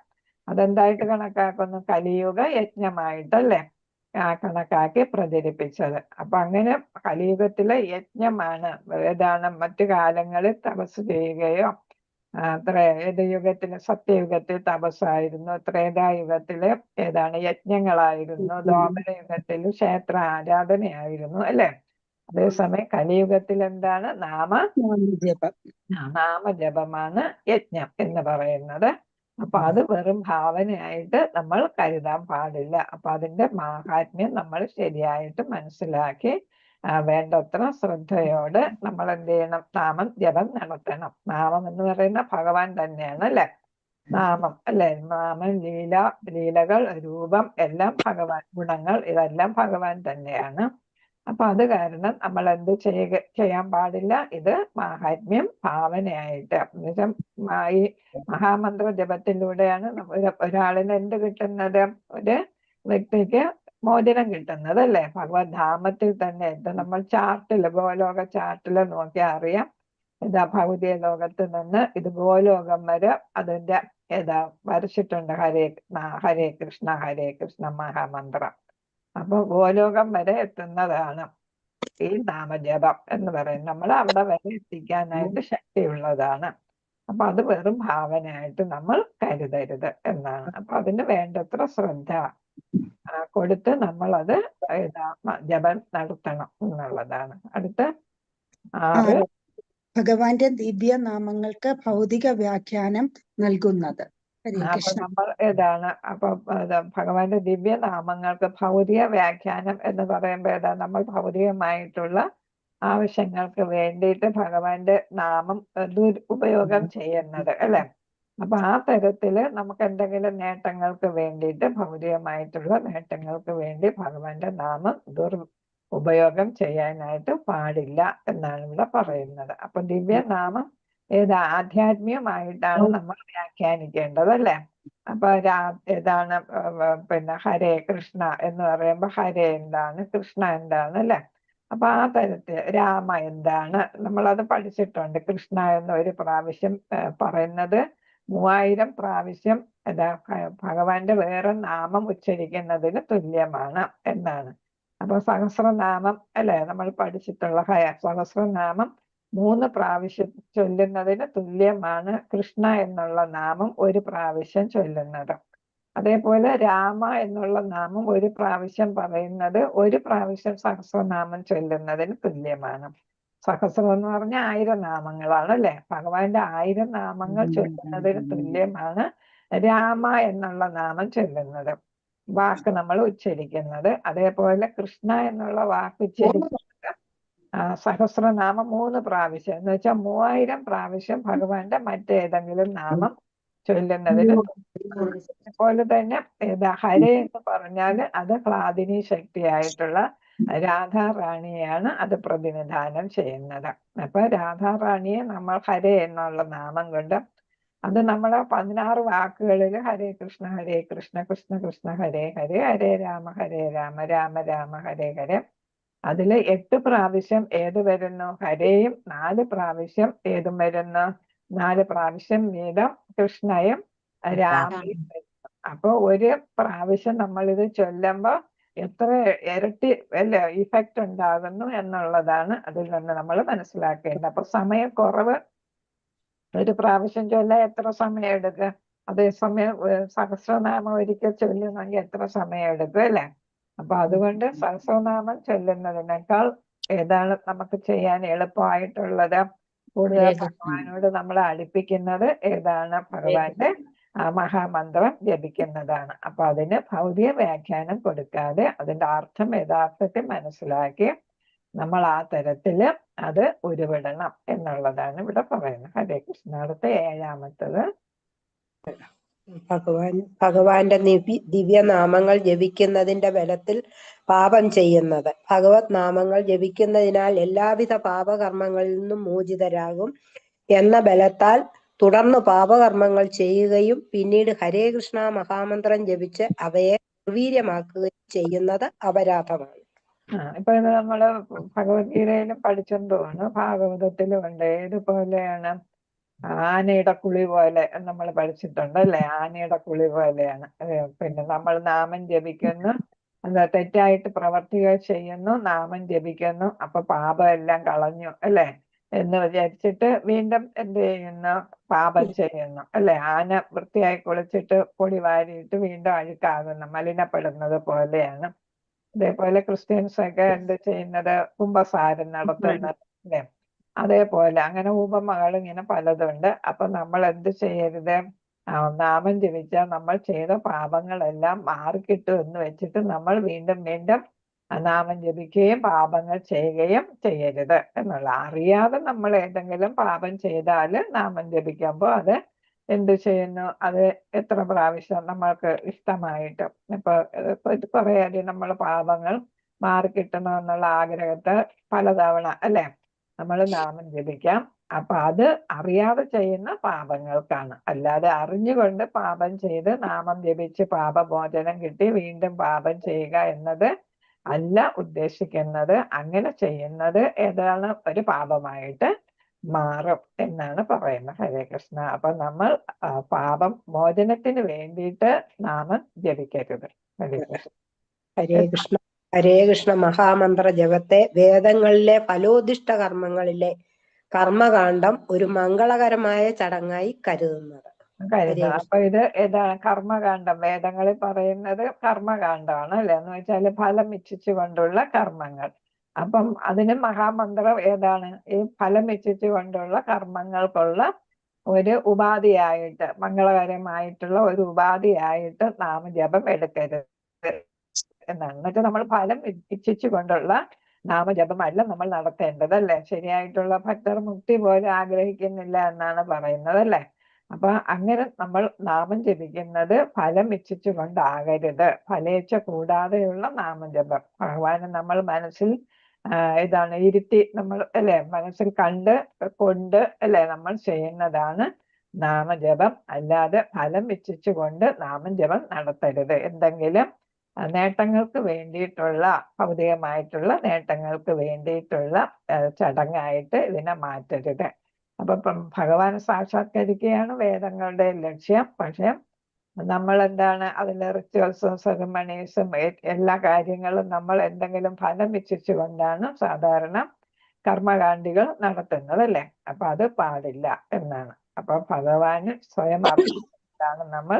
അതെന്തായിട്ട് കണക്കാക്കുന്നു? കലിയുഗ യജ്ഞമായിട്ടല്ലേ കണക്കാക്കി പ്രചരിപ്പിച്ചത്. അപ്പൊ അങ്ങനെ കലിയുഗത്തിലെ യജ്ഞമാണ്. ഏതാണ്? മറ്റു കാലങ്ങളിൽ തപസ് ചെയ്യുകയോ യുഗത്തില് സത്യയുഗത്തിൽ തപസ്സായിരുന്നു, ത്രേതായുഗത്തില് ഏതാണ് യജ്ഞങ്ങളായിരുന്നു, ദ്വാപര യുഗത്തിൽ ക്ഷേത്ര ആരാധനയായിരുന്നു അല്ലെ? അതേസമയം കലിയുഗത്തിൽ എന്താണ്? നാമജപമാണ് യജ്ഞം എന്ന് പറയുന്നത്. അപ്പൊ അത് വെറും ഭാവനയായിട്ട് നമ്മൾ കരുതാൻ പാടില്ല. അപ്പൊ അതിന്റെ മാഹാത്മ്യം നമ്മൾ ശരിയായിട്ട് മനസ്സിലാക്കി വേണ്ടത്ര ശ്രദ്ധയോടെ നമ്മൾ എന്ത് ചെയ്യണം? നാമം ജപം നടത്തണം. നാമം എന്ന് പറയുന്ന ഭഗവാൻ തന്നെയാണ് അല്ലെ? നാമം അല്ലെ? നാമം, ലീലകൾ, രൂപം എല്ലാം ഭഗവാൻ, ഗുണങ്ങൾ ഇതെല്ലാം ഭഗവാൻ തന്നെയാണ്. അപ്പൊ അത് കാരണം നമ്മൾ എന്ത് ചെയ്യാൻ പാടില്ല? ഇത് മാഹാത്മ്യം ഭാവനയായിട്ട് എന്നുവെച്ചാൽ ഈ മഹാമന്ത്ര ജപത്തിലൂടെയാണ് ഒരാളിന് എന്ത് കിട്ടുന്നത്? ഒരു വ്യക്തിക്ക് മോചനം കിട്ടുന്നത് അല്ലെ? ഭഗവത് ധാമത്തിൽ തന്നെ നമ്മൾ ചാർട്ടില്, ഗോലോക ചാർട്ടില് നോക്കിയാൽ അറിയാം. ഭൗതിക ലോകത്ത് നിന്ന് ഇത് ഗോലോകം വരെ അതിന്റെ വരച്ചിട്ടുണ്ട്. ഹരേ കൃഷ്ണ മഹാമന്ത്രം. അപ്പൊ ഗോലോകം വരെ എത്തുന്നതാണ് ഈ നാമജപം എന്ന് പറയുന്നത്. നമ്മൾ അവിടെ വരെ എത്തിക്കാനായിട്ട് ശക്തിയുള്ളതാണ്. അപ്പൊ അത് വെറും ഭാവനയായിട്ട് നമ്മൾ കരുതരുത് എന്നാണ്. അപ്പൊ അതിന് വേണ്ടത്ര ശ്രദ്ധ കൊടുത്ത് നമ്മളത് ജപം നടത്തണം എന്നുള്ളതാണ്. അടുത്ത 6 ഭഗവാന്റെ ദിവ്യ നാമങ്ങൾക്ക് ഭൗതിക വ്യാഖ്യാനം നൽകുന്നത്. അപ്പൊ നമ്മൾ അപ്പൊ ഭഗവാന്റെ ദിവ്യ നാമങ്ങൾക്ക് ഭൗതിക വ്യാഖ്യാനം എന്ന് പറയുമ്പോൾ നമ്മൾ ഭൗതികമായിട്ടുള്ള ആവശ്യങ്ങൾക്ക് വേണ്ടിയിട്ട് ഭഗവാന്റെ നാമം ഉപയോഗം ചെയ്യുന്നത് അല്ലെ? അപ്പൊ ആ തരത്തില് നമുക്ക് എന്തെങ്കിലും നേട്ടങ്ങൾക്ക് വേണ്ടിയിട്ട്, ഭൗതികമായിട്ടുള്ള നേട്ടങ്ങൾക്ക് വേണ്ടി ഭഗവാന്റെ നാമം ഉപയോഗം ചെയ്യാനായിട്ട് പാടില്ല എന്നാണ് ഇവിടെ പറയുന്നത്. അപ്പൊ ദിവ്യനാമം ആധ്യാത്മികമായിട്ടാണ് നമ്മൾ വ്യാഖ്യാനിക്കേണ്ടത് അല്ലെ? അപ്പൊ പിന്നെ ഹരേ കൃഷ്ണ എന്ന് പറയുമ്പോ ഹരേ എന്താണ്, കൃഷ്ണ എന്താണ് അല്ലെ? അപ്പൊ ആ തരത്തിൽ രാമ എന്താണ് നമ്മളത് പഠിച്ചിട്ടുണ്ട്. കൃഷ്ണ എന്ന ഒരു പ്രാവശ്യം പറയുന്നത് 3000 പ്രാവശ്യം ഭഗവാന്റെ വേറെ നാമം ഉച്ചരിക്കുന്നതിന് തുല്യമാണ് എന്നാണ്. അപ്പൊ സഹസ്രനാമം അല്ലെ നമ്മൾ പഠിച്ചിട്ടുള്ള സഹസ്രനാമം 3 പ്രാവശ്യം ചൊല്ലുന്നതിന് തുല്യമാണ് കൃഷ്ണ എന്നുള്ള നാമം 1 പ്രാവശ്യം ചൊല്ലുന്നത്. അതേപോലെ രാമ എന്നുള്ള നാമം 1 പ്രാവശ്യം പറയുന്നത് 1 പ്രാവശ്യം സഹസ്രനാമം ചൊല്ലുന്നതിന് തുല്യമാണ്. സഹസ്രം എന്ന് പറഞ്ഞാൽ 1000 നാമങ്ങളാണ് അല്ലെ? ഭഗവാന്റെ 1000 നാമങ്ങൾ ചൊല്ലുന്നതിന് തുല്യമാണ് രാമ എന്നുള്ള നാമം ചൊല്ലുന്നത്, വാക്ക് നമ്മൾ ഉച്ചരിക്കുന്നത്. അതേപോലെ കൃഷ്ണ എന്നുള്ള വാക്ക് ഉച്ചരിക്കുന്നത് സഹസ്രനാമം 3 പ്രാവശ്യം എന്ന് വെച്ചാൽ 3000 പ്രാവശ്യം ഭഗവാന്റെ മറ്റേതെങ്കിലും നാമം ചൊല്ലുന്നതിന് അതുപോലെ തന്നെ ഹരേ എന്ന് പറഞ്ഞാൽ അത് ഹ്ലാദിനി ശക്തിയായിട്ടുള്ള രാധാറാണിയാണ് അത് പ്രതിനിധാനം ചെയ്യുന്നത്. അപ്പൊ രാധാറാണിയെ നമ്മൾ ഹരേ എന്നുള്ള നാമം കൊണ്ട് അത് നമ്മളെ 16 വാക്കുകളിൽ ഹരേ കൃഷ്ണ കൃഷ്ണ കൃഷ്ണ ഹരേ ഹരേ ഹരേ രാമ രാമ രാമ ഹരേ ഹരേ. അതില് 8 പ്രാവശ്യം ഏത് വരുന്നു? ഹരേയും 4 പ്രാവശ്യം ഏതും വരുന്നു? 4 പ്രാവശ്യം വീതം കൃഷ്ണയും രാമയും വരുന്നു. അപ്പൊ ഒരു പ്രാവശ്യം നമ്മളിത് ചൊല്ലുമ്പോ എത്ര ഇരട്ടി അല്ലെ ഇഫക്റ്റ് ഉണ്ടാകുന്നു എന്നുള്ളതാണ് അതിൽ നിന്ന് നമ്മൾ മനസ്സിലാക്കേണ്ടത്. അപ്പൊ സമയക്കുറവ്, ഒരു പ്രാവശ്യം ചൊല്ലാൻ എത്ര സമയം എടുക്കുക? അതേസമയം സഹസ്രനാമം ഒരിക്കൽ ചൊല്ലുന്നെങ്കിൽ എത്ര സമയം എടുക്കും അല്ലെ? അപ്പൊ അതുകൊണ്ട് സഹസ്രനാമം ചൊല്ലുന്നതിനേക്കാൾ ഏതാണ് നമുക്ക് ചെയ്യാൻ എളുപ്പമായിട്ടുള്ളത്? കൂടുതൽ ഭഗവാനോട് നമ്മളെ അടുപ്പിക്കുന്നത് ഏതാണ്? ഭഗവാന്റെ മഹാമന്ത്രം ജപിക്കുന്നതാണ്. അപ്പൊ അതിന് ഭൗതിക വ്യാഖ്യാനം കൊടുക്കാതെ അതിന്റെ അർത്ഥം യഥാർത്ഥത്തിൽ മനസ്സിലാക്കി നമ്മൾ ആ തരത്തില് അത് ഉരുവിടണം എന്നുള്ളതാണ് ഇവിടെ പറയുന്നത്. ഹരേ കൃഷ്ണ. അടുത്ത 7ാമത്തത് ഭഗവാന്റെ ദിവ്യനാമങ്ങൾ ജപിക്കുന്നതിന്റെ ബലത്തിൽ പാപം ചെയ്യുന്നത്. ഭഗവത് നാമങ്ങൾ ജപിക്കുന്നതിനാൽ എല്ലാവിധ പാപകർമ്മങ്ങളിൽ നിന്നും മോചിതരാകും എന്ന ബലത്താൽ തുടർന്ന് പാപകർമ്മങ്ങൾ ചെയ്യുകയും പിന്നീട് ഹരേ കൃഷ്ണ മഹാമന്ത്രം ജപിച്ച് അവയെ നിർവീര്യമാക്കുകയും ചെയ്യുന്നത് അപരാധമാണ്. ഇപ്പൊ ഇത് നമ്മള് ഭഗവത്ഗീതയിലും പഠിച്ചെന്തോന്ന്, ഭാഗവതത്തിലും ഉണ്ട്. ഏതുപോലെയാണ്? ആനയുടെ കുളി പോലെ നമ്മൾ പഠിച്ചിട്ടുണ്ട് അല്ലെ? ആനയുടെ കുളി പോലെയാണ്. പിന്നെ നമ്മൾ നാമം ജപിക്കുന്നു, എന്താ തെറ്റായിട്ട് പ്രവർത്തികൾ ചെയ്യുന്നു, നാമം ജപിക്കുന്നു, അപ്പൊ പാപം എല്ലാം കളഞ്ഞു അല്ലെ എന്ന് വിചാരിച്ചിട്ട് വീണ്ടും എന്ത് ചെയ്യുന്നു? പാപം ചെയ്യുന്നു അല്ലെ? ആന വൃത്തിയായി കുളിച്ചിട്ട് പൊടി വാരിയിട്ട് വീണ്ടും അഴുക്കാകുന്നു, മലിനപ്പെടുന്നത് പോലെയാണ്. അതേപോലെ ക്രിസ്ത്യൻസ് ഒക്കെ എന്ത് ചെയ്യുന്നത്? കുംഭസാരം നടത്തുന്നത് അല്ലെ? അതേപോലെ അങ്ങനെ ഉപമകൾ ഇങ്ങനെ പലതുണ്ട്. അപ്പൊ നമ്മൾ എന്ത് ചെയ്യരുത്? നാമം ജപിച്ചാൽ നമ്മൾ ചെയ്ത പാപങ്ങളെല്ലാം മാറിക്കിട്ടും എന്ന് വെച്ചിട്ട് നമ്മൾ വീണ്ടും വീണ്ടും നാമം ജപിക്കുകയും പാപങ്ങൾ ചെയ്യുകയും ചെയ്യരുത് എന്നുള്ള. അറിയാതെ നമ്മൾ ഏതെങ്കിലും പാപം ചെയ്താൽ നാമം ജപിക്കുമ്പോൾ അത് എന്ത് ചെയ്യുന്നു? അത് എത്ര പ്രാവശ്യം നമ്മൾക്ക് ഇഷ്ടമായിട്ട് ഇപ്പൊ പറയാതെ നമ്മൾ പാപങ്ങൾ മാറിക്കിട്ടണമെന്നുള്ള ആഗ്രഹത്തെ പലതവണ അല്ലെ നമ്മൾ നാമം ജപിക്കാം. അപ്പൊ അത് അറിയാതെ ചെയ്യുന്ന പാപങ്ങൾക്കാണ്. അല്ലാതെ അറിഞ്ഞുകൊണ്ട് പാപം ചെയ്ത് നാമം ജപിച്ച് പാപമോചനം കിട്ടി വീണ്ടും പാപം ചെയ്യുക എന്നത് അല്ല ഉദ്ദേശിക്കുന്നത്. അങ്ങനെ ചെയ്യുന്നത് ഏതാണ്? ഒരു പാപമായിട്ട് മാറും എന്നാണ് പറയുന്നത്. ഹരേ കൃഷ്ണ. അപ്പൊ നമ്മൾ പാപം മോചനത്തിന് വേണ്ടിയിട്ട് നാമം ജപിക്കരുത്. ഹരേ കൃഷ്ണ. ഹരേ കൃഷ്ണ. ഹരേ കൃഷ്ണ മഹാമന്ത്ര ജപത്തെ വേദങ്ങളിലെ ഫലോദിഷ്ട കർമ്മങ്ങളിലെ കർമ്മകാണ്ഡം ഒരു മംഗളകരമായ ചടങ്ങായി കരുതുന്നത്. അപ്പൊ ഇത് ഏതാണ്? കർമ്മകാണ്ഡം. വേദങ്ങളിൽ പറയുന്നത് കർമ്മകാണ്ഡമാണ് അല്ലെ? എന്ന് വെച്ചാല് ഫലം ഇച്ഛിച്ചു കൊണ്ടുള്ള കർമ്മങ്ങൾ. അപ്പം അതിന് മഹാമന്ത്രം ഏതാണ്? ഈ ഫലം ഇച്ഛിച്ചു കൊണ്ടുള്ള കർമ്മങ്ങൾക്കുള്ള ഒരു ഉപാധിയായിട്ട്, മംഗളകരമായിട്ടുള്ള ഒരു ഉപാധിയായിട്ട് നാമജപം എടുക്കരുത് എന്നാണ്. എന്നുവെച്ചാൽ നമ്മൾ ഫലം ഇച്ഛിച്ചു കൊണ്ടുള്ള നാമജപമല്ല നമ്മൾ നടത്തേണ്ടത് അല്ലെ? ശരിയായിട്ടുള്ള ഭക്തർ മുക്തി പോലും ആഗ്രഹിക്കുന്നില്ല എന്നാണ് പറയുന്നത് അല്ലെ? അപ്പൊ അങ്ങനെ നമ്മൾ നാമം ജപിക്കുന്നത് ഫലം ഇച്ഛിച്ചു കൊണ്ടാകരുത്. ഫലേച്ഛ കൂടാതെയുള്ള നാമജപം. ഭഗവാനെ നമ്മൾ മനസ്സിൽ ഇതാണ് ഇരുത്തി നമ്മൾ അല്ലെ മനസ്സിൽ കൊണ്ട് അല്ലെ നമ്മൾ ചെയ്യുന്നതാണ് നാമജപം. അല്ലാതെ ഫലം ഇച്ഛിച്ചു കൊണ്ട് നാമജപം നടത്തരുത്. എന്തെങ്കിലും നേട്ടങ്ങൾക്ക് വേണ്ടിയിട്ടുള്ള, ഭൗതികമായിട്ടുള്ള നേട്ടങ്ങൾക്ക് വേണ്ടിയിട്ടുള്ള ചടങ്ങായിട്ട് ഇതിനെ മാറ്റരുത്. അപ്പൊ ഭഗവാൻ സാക്ഷാത്കരിക്കുകയാണ് വേദങ്ങളുടെ ലക്ഷ്യം. പക്ഷെ നമ്മൾ എന്താണ് അതിലെ റിച്വൽസും സെറിമണീസും എല്ലാ കാര്യങ്ങളും നമ്മൾ എന്തെങ്കിലും ഫലം ഇച്ഛിച്ചു കൊണ്ടാണ് സാധാരണ കർമ്മകാണ്ഡികൾ നടത്തുന്നത് അല്ലെ? അപ്പൊ അത് പാടില്ല എന്നാണ്. അപ്പൊ ഭഗവാന് സ്വയം അറിയിച്ചാണ് നമ്മൾ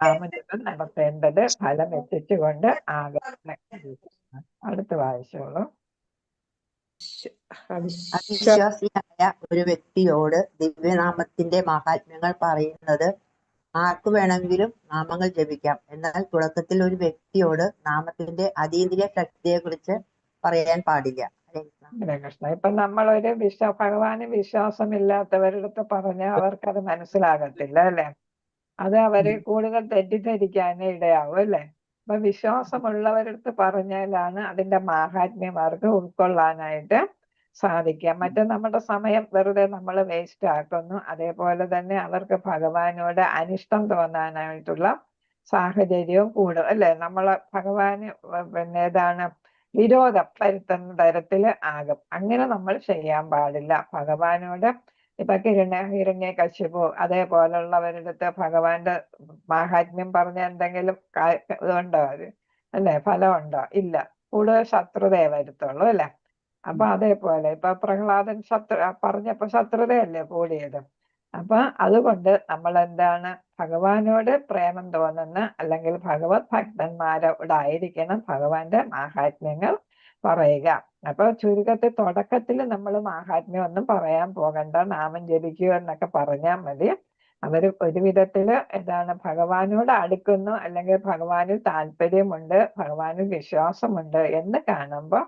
നാമജപം നടത്തേണ്ടത്, ഫലം എത്തിച്ചുകൊണ്ട് ആകട്ടെ. അടുത്ത് വായിച്ചോളൂ. അവിശ്വാസിയായ ഒരു വ്യക്തിയോട് ദിവ്യനാമത്തിന്റെ മഹാത്മ്യങ്ങൾ പറയുന്നത് ആർക്കു വേണമെങ്കിലും നാമങ്ങൾ ജപിക്കാം. എന്നാൽ തുടക്കത്തിൽ ഒരു വ്യക്തിയോട് നാമത്തിന്റെ അതീന്ദ്രിയ ശക്തിയെ കുറിച്ച് പറയാൻ പാടില്ല. ഹരേ കൃഷ്ണ. കൃഷ്ണ. ഇപ്പൊ നമ്മളൊരു ഭഗവാന് വിശ്വാസമില്ലാത്തവരുടെ അടുത്ത് പറഞ്ഞാൽ അവർക്കത് മനസ്സിലാകത്തില്ല അല്ലെ? അത് അവരെ കൂടുതൽ തെറ്റിദ്ധരിക്കാനേ ഇടയാവും അല്ലെ? അപ്പൊ വിശ്വാസമുള്ളവരടുത്ത് പറഞ്ഞാലാണ് അതിന്റെ മാഹാത്മ്യം അവർക്ക് ഉൾക്കൊള്ളാനായിട്ട് സാധിക്കുക. മറ്റേ നമ്മുടെ സമയം വെറുതെ നമ്മൾ വേസ്റ്റ് ആക്കുന്നു. അതേപോലെ തന്നെ അവർക്ക് ഭഗവാനോട് അനിഷ്ടം തോന്നാനായിട്ടുള്ള സാഹചര്യവും കൂടും അല്ലെ? നമ്മളെ ഭഗവാന് പിന്നെ ഏതാണ് വിരോധം വരുത്തുന്ന തരത്തില് ആകും. അങ്ങനെ നമ്മൾ ചെയ്യാൻ പാടില്ല. ഭഗവാനോട് ഇപ്പൊ ഹിരണ്യകശിപു അതേപോലുള്ളവരുടെ അടുത്ത് ഭഗവാന്റെ മാഹാത്മ്യം പറഞ്ഞ എന്തെങ്കിലും ഇതുണ്ടോ അത് അല്ലെ? ഫലമുണ്ടോ? ഇല്ല. കൂടുതൽ ശത്രുതയെ വരുത്തുള്ളൂ അല്ലെ? അപ്പൊ അതേപോലെ ഇപ്പൊ പ്രഹ്ലാദൻ പറഞ്ഞപ്പോ ശത്രുതയല്ലേ കൂടിയത്. അപ്പൊ അതുകൊണ്ട് നമ്മൾ എന്താണ് ഭഗവാനോട് പ്രേമം തോന്നുന്ന അല്ലെങ്കിൽ ഭഗവത് ഭക്തന്മാരോടായിരിക്കണം ഭഗവാന്റെ മാഹാത്മ്യങ്ങൾ പറയുക. അപ്പൊ ചുരുക്കത്തിൽ തുടക്കത്തിൽ നമ്മൾ മാഹാത്മ്യം ഒന്നും പറയാൻ പോകണ്ട, നാമം ജപിക്കുക എന്നൊക്കെ പറഞ്ഞാൽ മതി. അവര് ഒരു വിധത്തില് എന്താണ് ഭഗവാനോട് അടുക്കുന്നു അല്ലെങ്കിൽ ഭഗവാനിൽ താല്പര്യമുണ്ട്, ഭഗവാനിൽ വിശ്വാസമുണ്ട് എന്ന് കാണുമ്പോൾ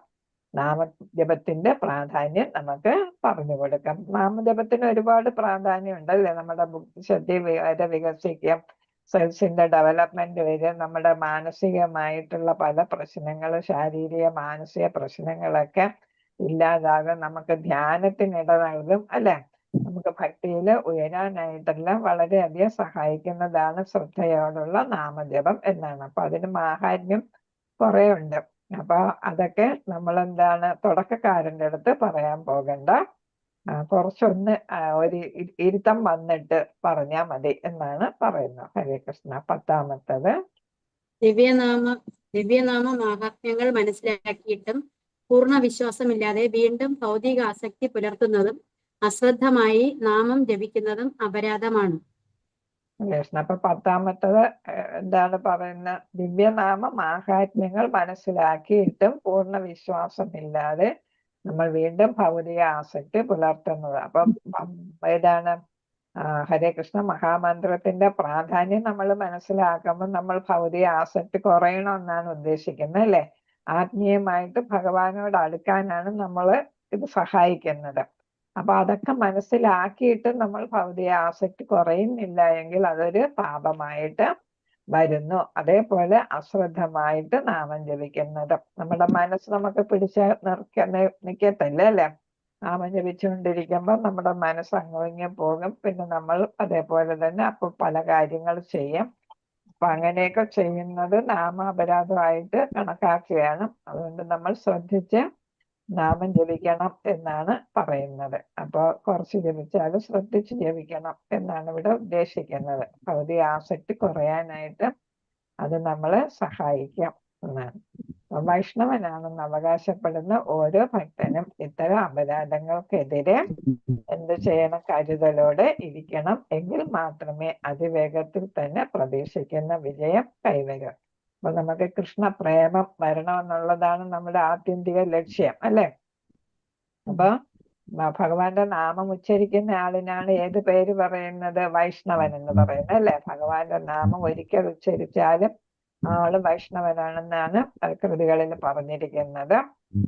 നാമജപത്തിന്റെ പ്രാധാന്യം നമുക്ക് പറഞ്ഞു കൊടുക്കാം. നാമജപത്തിന് ഒരുപാട് പ്രാധാന്യം ഉണ്ടല്ലേ? നമ്മുടെ ബുദ്ധിശക്തി വികസിക്കും, സെൽസിന്റെ ഡെവലപ്മെന്റ് വരും, നമ്മുടെ മാനസികമായിട്ടുള്ള പല പ്രശ്നങ്ങളും ശാരീരിക മാനസിക പ്രശ്നങ്ങളൊക്കെ ഇല്ലാതാകും, നമുക്ക് ധ്യാനത്തിനിട നൽകും അല്ലെ? നമുക്ക് ഭക്തിയിൽ ഉയരാനായിട്ടെല്ലാം വളരെയധികം സഹായിക്കുന്നതാണ് ശ്രദ്ധയോടുള്ള നാമജപം എന്നാണ്. അപ്പൊ അതിന് മാഹാത്മ്യം കുറെ ഉണ്ട്. അപ്പൊ അതൊക്കെ നമ്മൾ എന്താണ് തുടക്കക്കാരൻ്റെ അടുത്ത് പറയാൻ പോകണ്ട, കുറച്ചൊന്ന് ഒരു ഇരുത്തം വന്നിട്ട് പറഞ്ഞാ മതി എന്നാണ് പറയുന്നത്. ഹരേ കൃഷ്ണ. 10ാമത്തത് ദിവ്യനാമ മാഹാത്മ്യങ്ങൾ മനസ്സിലാക്കിയിട്ടും പൂർണ്ണ വിശ്വാസമില്ലാതെ വീണ്ടും ഭൗതിക ആസക്തി പുലർത്തുന്നതും അശ്രദ്ധമായി നാമം ജപിക്കുന്നതും അപരാധമാണ്. കൃഷ്ണ. അപ്പൊ 10ാമത്തത് എന്താണ് പറയുന്നത്? ദിവ്യനാമ മാഹാത്മ്യങ്ങൾ മനസ്സിലാക്കിയിട്ടും പൂർണ്ണ വിശ്വാസമില്ലാതെ നമ്മൾ വീണ്ടും ഭൗതിക ആസക്തി പുലർത്തുന്നത്. അപ്പം ഏതാണ് ഹരേ കൃഷ്ണ മഹാമന്ത്രത്തിന്റെ പ്രാധാന്യം നമ്മൾ മനസ്സിലാക്കുമ്പോൾ നമ്മൾ ഭൗതിക ആസക്തി കുറയണമെന്നാണ് ഉദ്ദേശിക്കുന്നത് അല്ലെ? ആത്മീയമായിട്ട് ഭഗവാനോട് അടുക്കാനാണ് നമ്മൾ ഇത് സഹായിക്കുന്നത്. അപ്പൊ അതൊക്കെ മനസ്സിലാക്കിയിട്ട് നമ്മൾ ഭൗതിക ആസക്തി കുറയുന്നില്ല എങ്കിൽ അതൊരു പാപമായിട്ട് വരുന്നു. അതേപോലെ അശ്രദ്ധമായിട്ട് നാമം ജപിക്കുന്നത്, നമ്മുടെ മനസ്സ് നമുക്ക് നിക്കത്തില്ല അല്ലെ? നാമം ജപിച്ചുകൊണ്ടിരിക്കുമ്പോൾ നമ്മുടെ മനസ്സ് അങ്ങോങ്ങി പോകും. പിന്നെ നമ്മൾ അതേപോലെ തന്നെ അപ്പൊ പല കാര്യങ്ങൾ ചെയ്യും. അപ്പൊ അങ്ങനെയൊക്കെ ചെയ്യുന്നത് നാമാപരാധമായിട്ട് കണക്കാക്കുകയാണ്. അതുകൊണ്ട് നമ്മൾ ശ്രദ്ധിച്ച് നാമം ജപിക്കണം എന്നാണ് പറയുന്നത്. അപ്പൊ കുറച്ച് ജപിച്ചാലും ശ്രദ്ധിച്ച് ജപിക്കണം എന്നാണ് ഇവിടെ ഉദ്ദേശിക്കുന്നത്. ഭൗതിക ആസക്തി കുറയാനായിട്ട് അത് നമ്മളെ സഹായിക്കാം എന്നാണ്. വൈഷ്ണവനാണെന്ന് അവകാശപ്പെടുന്ന ഓരോ ഭക്തനും ഇത്തരം അപരാധങ്ങൾക്കെതിരെ എന്ത് ചെയ്യണം? കരുതലോടെ ഇരിക്കണം. എങ്കിൽ മാത്രമേ അതിവേഗത്തിൽ തന്നെ പ്രതീക്ഷിക്കുന്ന വിജയം കൈവരും. അപ്പൊ നമുക്ക് കൃഷ്ണ പ്രേമം വരണമെന്നുള്ളതാണ് നമ്മുടെ ആത്യന്തിക ലക്ഷ്യം അല്ലെ? അപ്പൊ ഭഗവാന്റെ നാമം ഉച്ചരിക്കുന്ന ആളിനാണ് ഏത് പേര് പറയുന്നത്? വൈഷ്ണവൻ എന്ന് പറയുന്നത് അല്ലെ? ഭഗവാന്റെ നാമം ഒരിക്കൽ ഉച്ചരിച്ചാലും ആള് വൈഷ്ണവനാണെന്നാണ് കൃതികളിൽ പറഞ്ഞിരിക്കുന്നത്.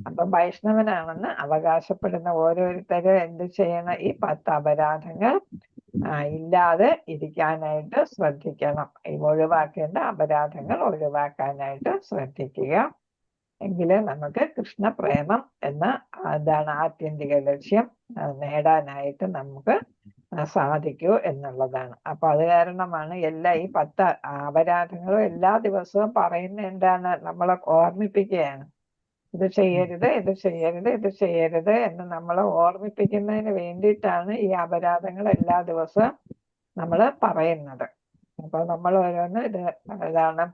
അപ്പൊ വൈഷ്ണവനാണെന്ന് അവകാശപ്പെടുന്ന ഓരോരുത്തരും എന്ത് ചെയ്യണം? ഈ 10 അപരാധങ്ങൾ ഇല്ലാതെ ഇരിക്കാനായിട്ട് ശ്രദ്ധിക്കണം. ഒഴിവാക്കേണ്ട അപരാധങ്ങൾ ഒഴിവാക്കാനായിട്ട് ശ്രദ്ധിക്കുക. എങ്കില് നമുക്ക് കൃഷ്ണപ്രേമം എന്ന അതാണ് ആത്യന്തിക ലക്ഷ്യം നേടാനായിട്ട് നമുക്ക് സാധിക്കൂ എന്നുള്ളതാണ്. അപ്പൊ അത് കാരണമാണ് ഈ 10 അപരാധങ്ങളും എല്ലാ ദിവസവും പറയുന്ന എന്താണ്? നമ്മളെ ഓർമ്മിപ്പിക്കുകയാണ്. ഇത് ചെയ്യരുത്, ഇത് ചെയ്യരുത്, ഇത് ചെയ്യരുത് എന്ന് നമ്മളെ ഓർമ്മിപ്പിക്കുന്നതിന് വേണ്ടിയിട്ടാണ് ഈ അപരാധങ്ങൾ എല്ലാ ദിവസവും നമ്മൾ പറയുന്നത്. അപ്പൊ നമ്മൾ ഓരോന്ന് ഇതാണ്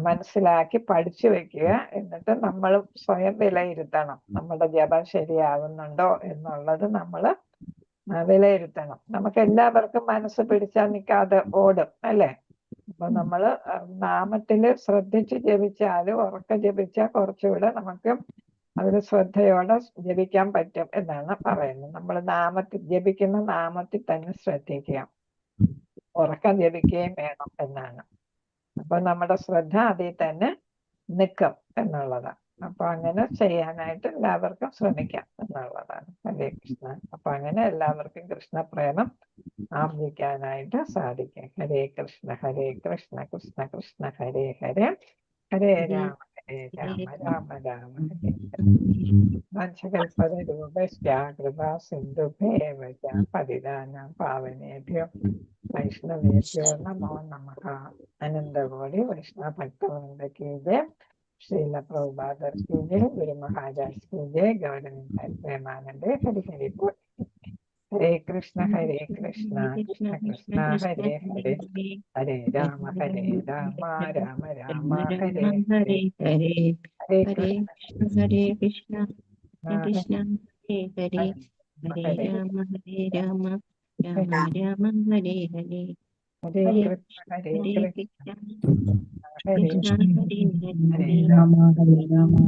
മനസ്സിലാക്കി പഠിച്ചു വെക്കുക. എന്നിട്ട് നമ്മൾ സ്വയം വിലയിരുത്തണം, നമ്മുടെ ജപം ശരിയാകുന്നുണ്ടോ എന്നുള്ളത് നമ്മൾ വിലയിരുത്തണം. നമുക്ക് എല്ലാവർക്കും മനസ്സ് പിടിച്ചാൽ നിൽക്കാതെ ഓടും അല്ലെ? അപ്പൊ നമ്മള് നാമത്തില് ശ്രദ്ധിച്ച് ജപിച്ചാല് ഉറക്കെ ജപിച്ചാൽ കുറച്ചുകൂടെ നമുക്ക് അതിന് ശ്രദ്ധയോടെ ജപിക്കാൻ പറ്റും എന്നാണ് പറയുന്നത്. നമ്മൾ ജപിക്കുന്ന നാമത്തിൽ തന്നെ ശ്രദ്ധിക്കുക, ഉറക്കം ജപിക്കുകയും വേണം എന്നാണ്. അപ്പൊ നമ്മുടെ ശ്രദ്ധ അതിൽ തന്നെ നിൽക്കും എന്നുള്ളതാണ്. അപ്പൊ അങ്ങനെ ചെയ്യാനായിട്ട് എല്ലാവർക്കും ശ്രമിക്കാം എന്നുള്ളതാണ്. ഹരേ കൃഷ്ണ. അപ്പൊ അങ്ങനെ എല്ലാവർക്കും കൃഷ്ണപ്രേമം ആർജിക്കാനായിട്ട് സാധിക്കും. ഹരേ കൃഷ്ണ കൃഷ്ണ കൃഷ്ണ ഹരേ ഹരേ ഹരേ രാമ രാമ രാമ ഹരേ ഹരേ. വംശകൽപതരൂപശ്ച കൃപാ സിന്ധുഭ്യേവ ച പതിതാനാം പാവനേഭ്യോ വൈഷ്ണവേഭ്യോ നമോ നമഃ. അനന്തകോടി വൈഷ്ണവ ഭക്തവൃന്ദ കീ ജയ. ശ്രീല പ്രഭുപാദർ കീ ജയ. ഗുരു മഹാരാജ് കീ ജയ. ഗൗരവ പ്രേമാനന്ദേ ഹരി ഹരി ബോൾ. ഹരേ കൃഷ്ണ കൃഷ്ണ കൃഷ്ണ ഹരേ ഹരേ ഹരേ രാമ രാമ രാമ ഹരേ ഹരേ. ഹരേ കൃഷ്ണ ഹരേ കൃഷ്ണ കൃഷ്ണ ഹരേ ഹരേ ഹരേ ഹരേ രാമ രാമ രാമ രാമ ഹരേ ഹരേ. ഹരേ കൃഷ്ണ ഹരേ കൃഷ്ണ കൃഷ്ണ ഹരേ കൃഷ്ണ ഹരേ ഹരേ ഹരേ രാമ